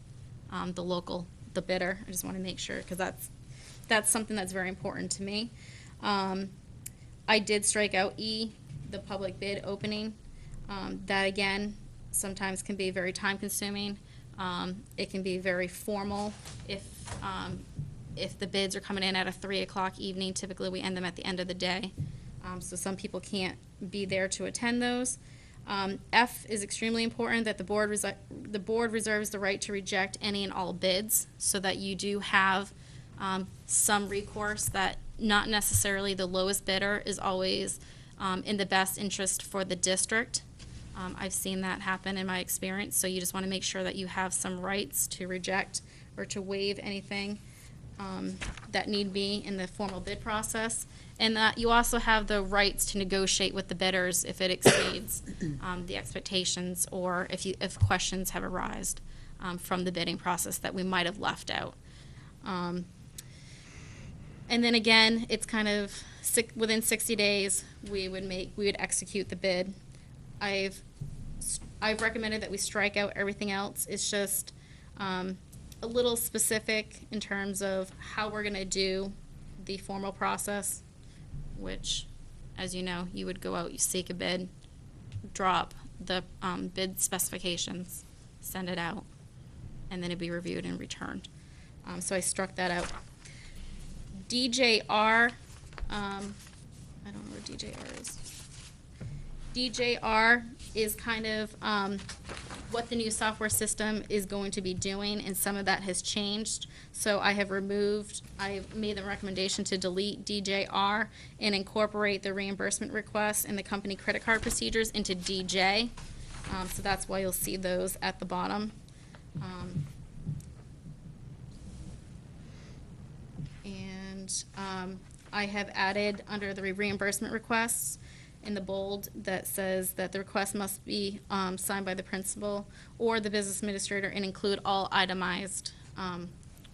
the bidder. I just want to make sure, because that's something that's very important to me. I did strike out E, the public bid opening. That again, sometimes can be very time consuming. It can be very formal. If the bids are coming in at a 3 o'clock evening, typically we end them at the end of the day. So some people can't be there to attend those. F is extremely important, that the board reserves the right to reject any and all bids, so that you do have some recourse, that not necessarily the lowest bidder is always in the best interest for the district. I've seen that happen in my experience, so you just want to make sure that you have some rights to reject or to waive anything that need be in the formal bid process, and that you also have the rights to negotiate with the bidders if it exceeds the expectations, or if questions have arisen from the bidding process that we might have left out. And then again, it's kind of within 60 days we would execute the bid. I've recommended that we strike out everything else. It's just a little specific in terms of how we're going to do the formal process, which, as you know, you would go out, you seek a bid, drop the bid specifications, send it out, and then it'd be reviewed and returned. So I struck that out. DJR, I don't know where DJR is. DJR is kind of what the new software system is going to be doing, and some of that has changed. So I made the recommendation to delete DJR and incorporate the reimbursement requests and the company credit card procedures into DJ. So that's why you'll see those at the bottom. I have added under the reimbursement requests in the bold that says that the request must be signed by the principal or the business administrator and include all itemized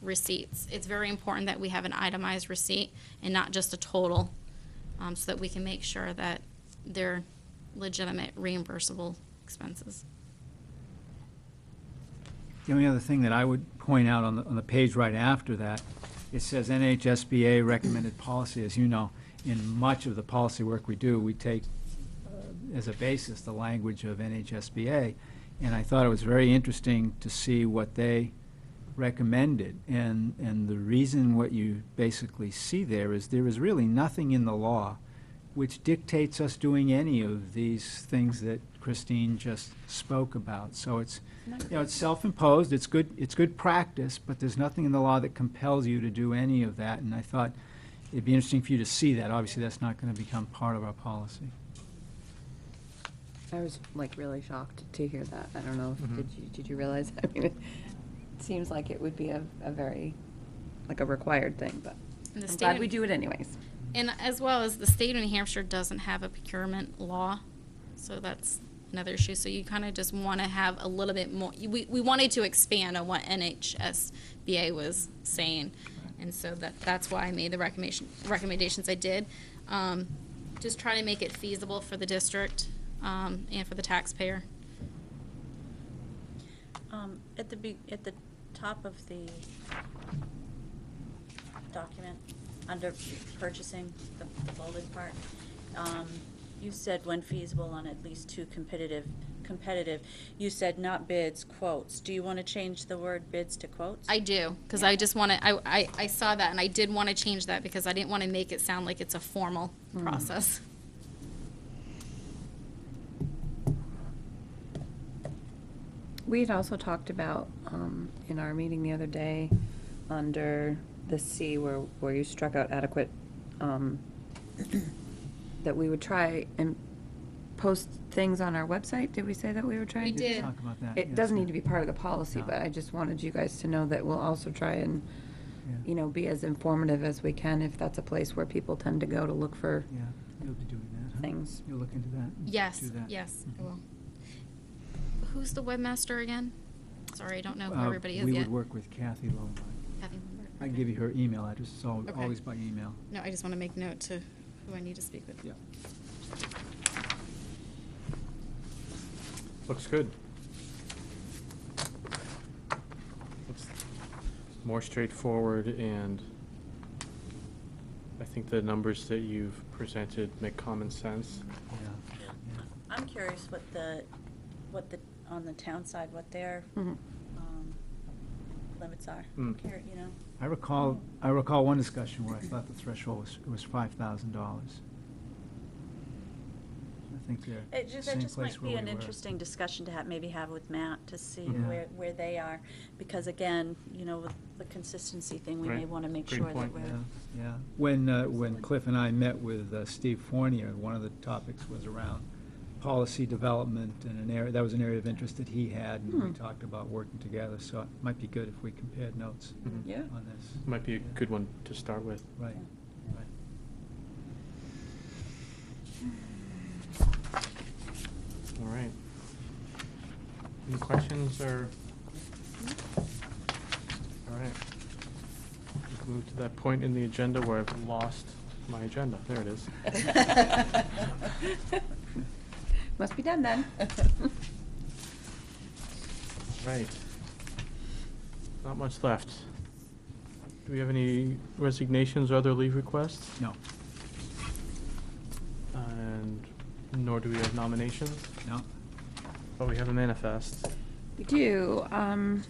receipts. It's very important that we have an itemized receipt and not just a total, so that we can make sure that they're legitimate reimbursable expenses. The only other thing that I would point out on the page right after that, it says NHSBA recommended policy. As you know, in much of the policy work we do, we take as a basis the language of NHSBA. And I thought it was very interesting to see what they recommended. And the reason what you basically see there is really nothing in the law which dictates us doing any of these things that Christine just spoke about. So it's, it's self-imposed, it's good practice, but there's nothing in the law that compels you to do any of that. And I thought it'd be interesting for you to see that. Obviously, that's not going to become part of our policy. I was like really shocked to hear that. I don't know, did you realize? I mean, it seems like it would be a very, like a required thing, but And the I'm state glad of- we do it anyways. And as well as the state of New Hampshire doesn't have a procurement law, so that's another issue. So you kind of just want to have a little bit more, we wanted to expand on what NHSBA was saying. And so that's why I made the recommendations I did. Just try to make it feasible for the district and for the taxpayer. At the top of the document, under purchasing, the bolded part, you said when feasible on at least two competitive, you said not bids, quotes. Do you want to change the word bids to quotes? I do, because I just want to, I saw that, and I did want to change that because I didn't want to make it sound like it's a formal process. We had also talked about, in our meeting the other day, under the C where you struck out adequate, that we would try and post things on our website. Did we say that we were trying? We did. Talk about that. It yes. doesn't need to be part of the policy, No. but I just wanted you guys to know that we'll also try and, Yeah. be as informative as we can if that's a place where people tend to go to look for Yeah, you'll be doing that, huh? things. You'll look into that? Yes, Do that? yes, I will. Who's the webmaster again? Sorry, I don't know who Uh, everybody is We yet. would work with Kathy Lombard. Kathy Lambert. I can Okay. give you her email address. It's Okay. always by email. No, I just want to make note to who I need to speak with. Yeah. Looks good. Looks more straightforward, and I think the numbers that you've presented make common sense. Yeah. I'm curious what the, on the town side, what their limits are. Mm. You know? I recall one discussion where I thought the threshold was $5,000. I think they're That same just place might where be we an were. interesting discussion to maybe have with Matt to see Yeah. where they are. Because again, with the consistency thing, we may Right. want to make Great sure that point. we're. Yeah. When Cliff and I met with Steve Fournier, one of the topics was around policy development, and that was an area of interest that he had, and we talked about working together. So it might be good if we compared notes Mhm. Yeah. on this. Might be a good one to start with. Right. Right. All right. Any questions or? All right. We've moved to that point in the agenda where I've lost my agenda. There it is. Must be done then. Right. Not much left. Do we have any resignations or other leave requests? No. And nor do we have nominations, No. but we have a manifest. We do. Do you want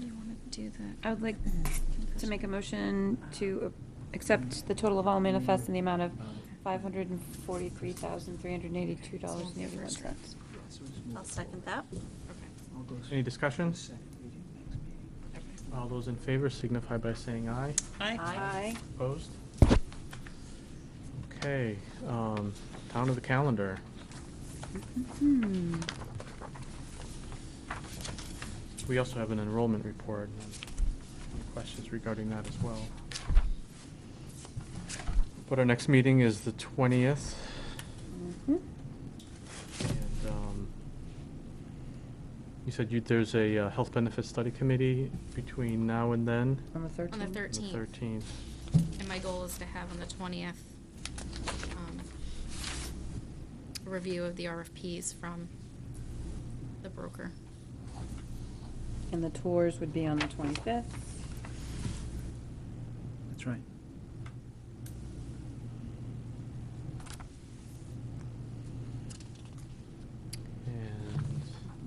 to do that? I would like to make a motion to accept the total of all manifests in the amount of $543,382.81. I'll second that. Any discussion? All those in favor signify by saying aye. Aye. Opposed? Okay, down to the calendar. We also have an enrollment report. And any questions regarding that as well? But our next meeting is the 20th. And you said there's a health benefits study committee between now and then? On the 13th? On the On the 13th. 13th. And my goal is to have on the 20th, a review of the RFPs from the broker. And the tours would be on the 25th. That's right. And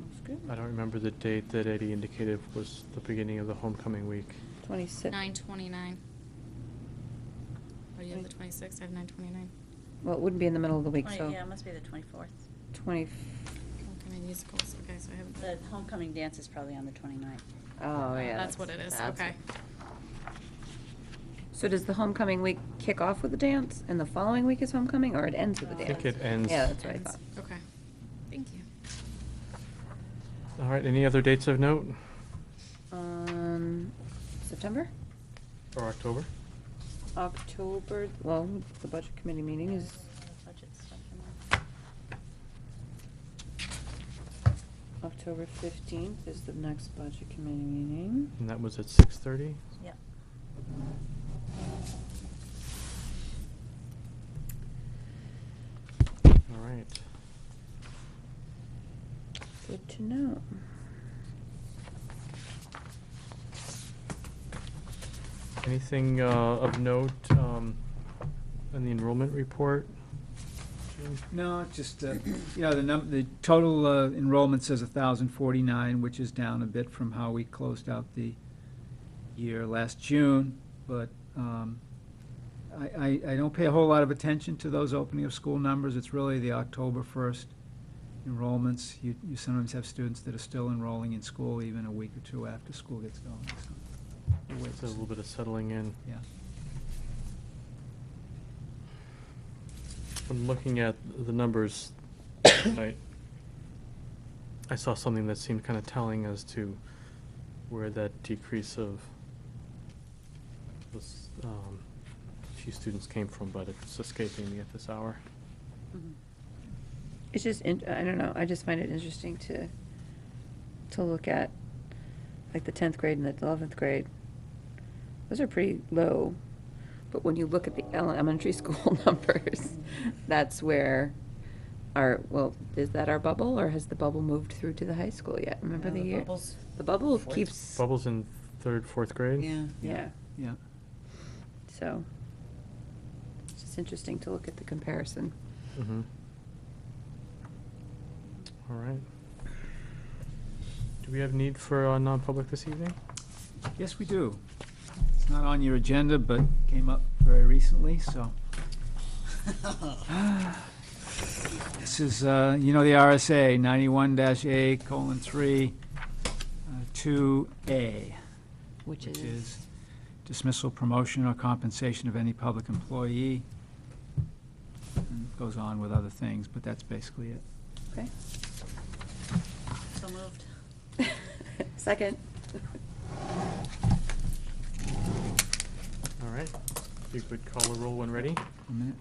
That's good. I don't remember the date that Eddie indicated was the beginning of the homecoming week. 26th. 9/29. Oh, you have the 26th, I have 9/29. Well, it wouldn't be in the middle of the week, so Yeah, it must be the 24th. 20. Homecoming musicals, okay, so I have. The homecoming dance is probably on the 29th. Oh, yeah. That's what it is, that's okay. So does the homecoming week kick off with the dance, and the following week is homecoming, or it ends with the I dance? think it ends. Yeah, that's what I thought. Okay, thank you. All right, any other dates of note? September? Or October? October, well, the budget committee meeting is, Budget stuff in there. October 15th is the next budget committee meeting. And that was at 6:30? Yep. All right. Good to know. Anything of note in the enrollment report? Jim? No, just, the total enrollment says 1,049, which is down a bit from how we closed out the year last June, but I don't pay a whole lot of attention to those opening of school numbers. It's really the October 1st enrollments. You sometimes have students that are still enrolling in school even a week or two after school gets going, so we'll wait It's to a see. little bit of settling in. Yeah. When looking at the numbers, I saw something that seemed kind of telling as to where that decrease of this, few students came from, but it's escaping me at this hour. It's just, I don't know, I just find it interesting to look at, like, the 10th grade and the 11th grade. Those are pretty low, but when you look at the elementary school numbers, that's where is that our bubble, or has the bubble moved through to the high school yet? Remember the year? The bubble keeps, Bubbles in 3rd, 4th grade? yeah, Yeah. so it's just interesting to look at the comparison. Mm-hmm. All right. Do we have need for a non-public this evening? Yes, we do. It's not on your agenda, but came up very recently, so. This is, the RSA 91-A:3, 2A, Which which is, is dismissal, promotion, or compensation of any public employee. And it goes on with other things, but that's basically it. okay. So moved. Second. All right. If you could call the roll when ready. 1 minute.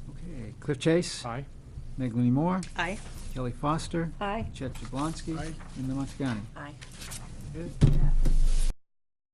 Okay, Cliff Chase. Aye. Meg Laney Moore. Aye. Kelly Foster. Aye. Chet Jablonski. Aye. Linda Montagani. Aye. Good.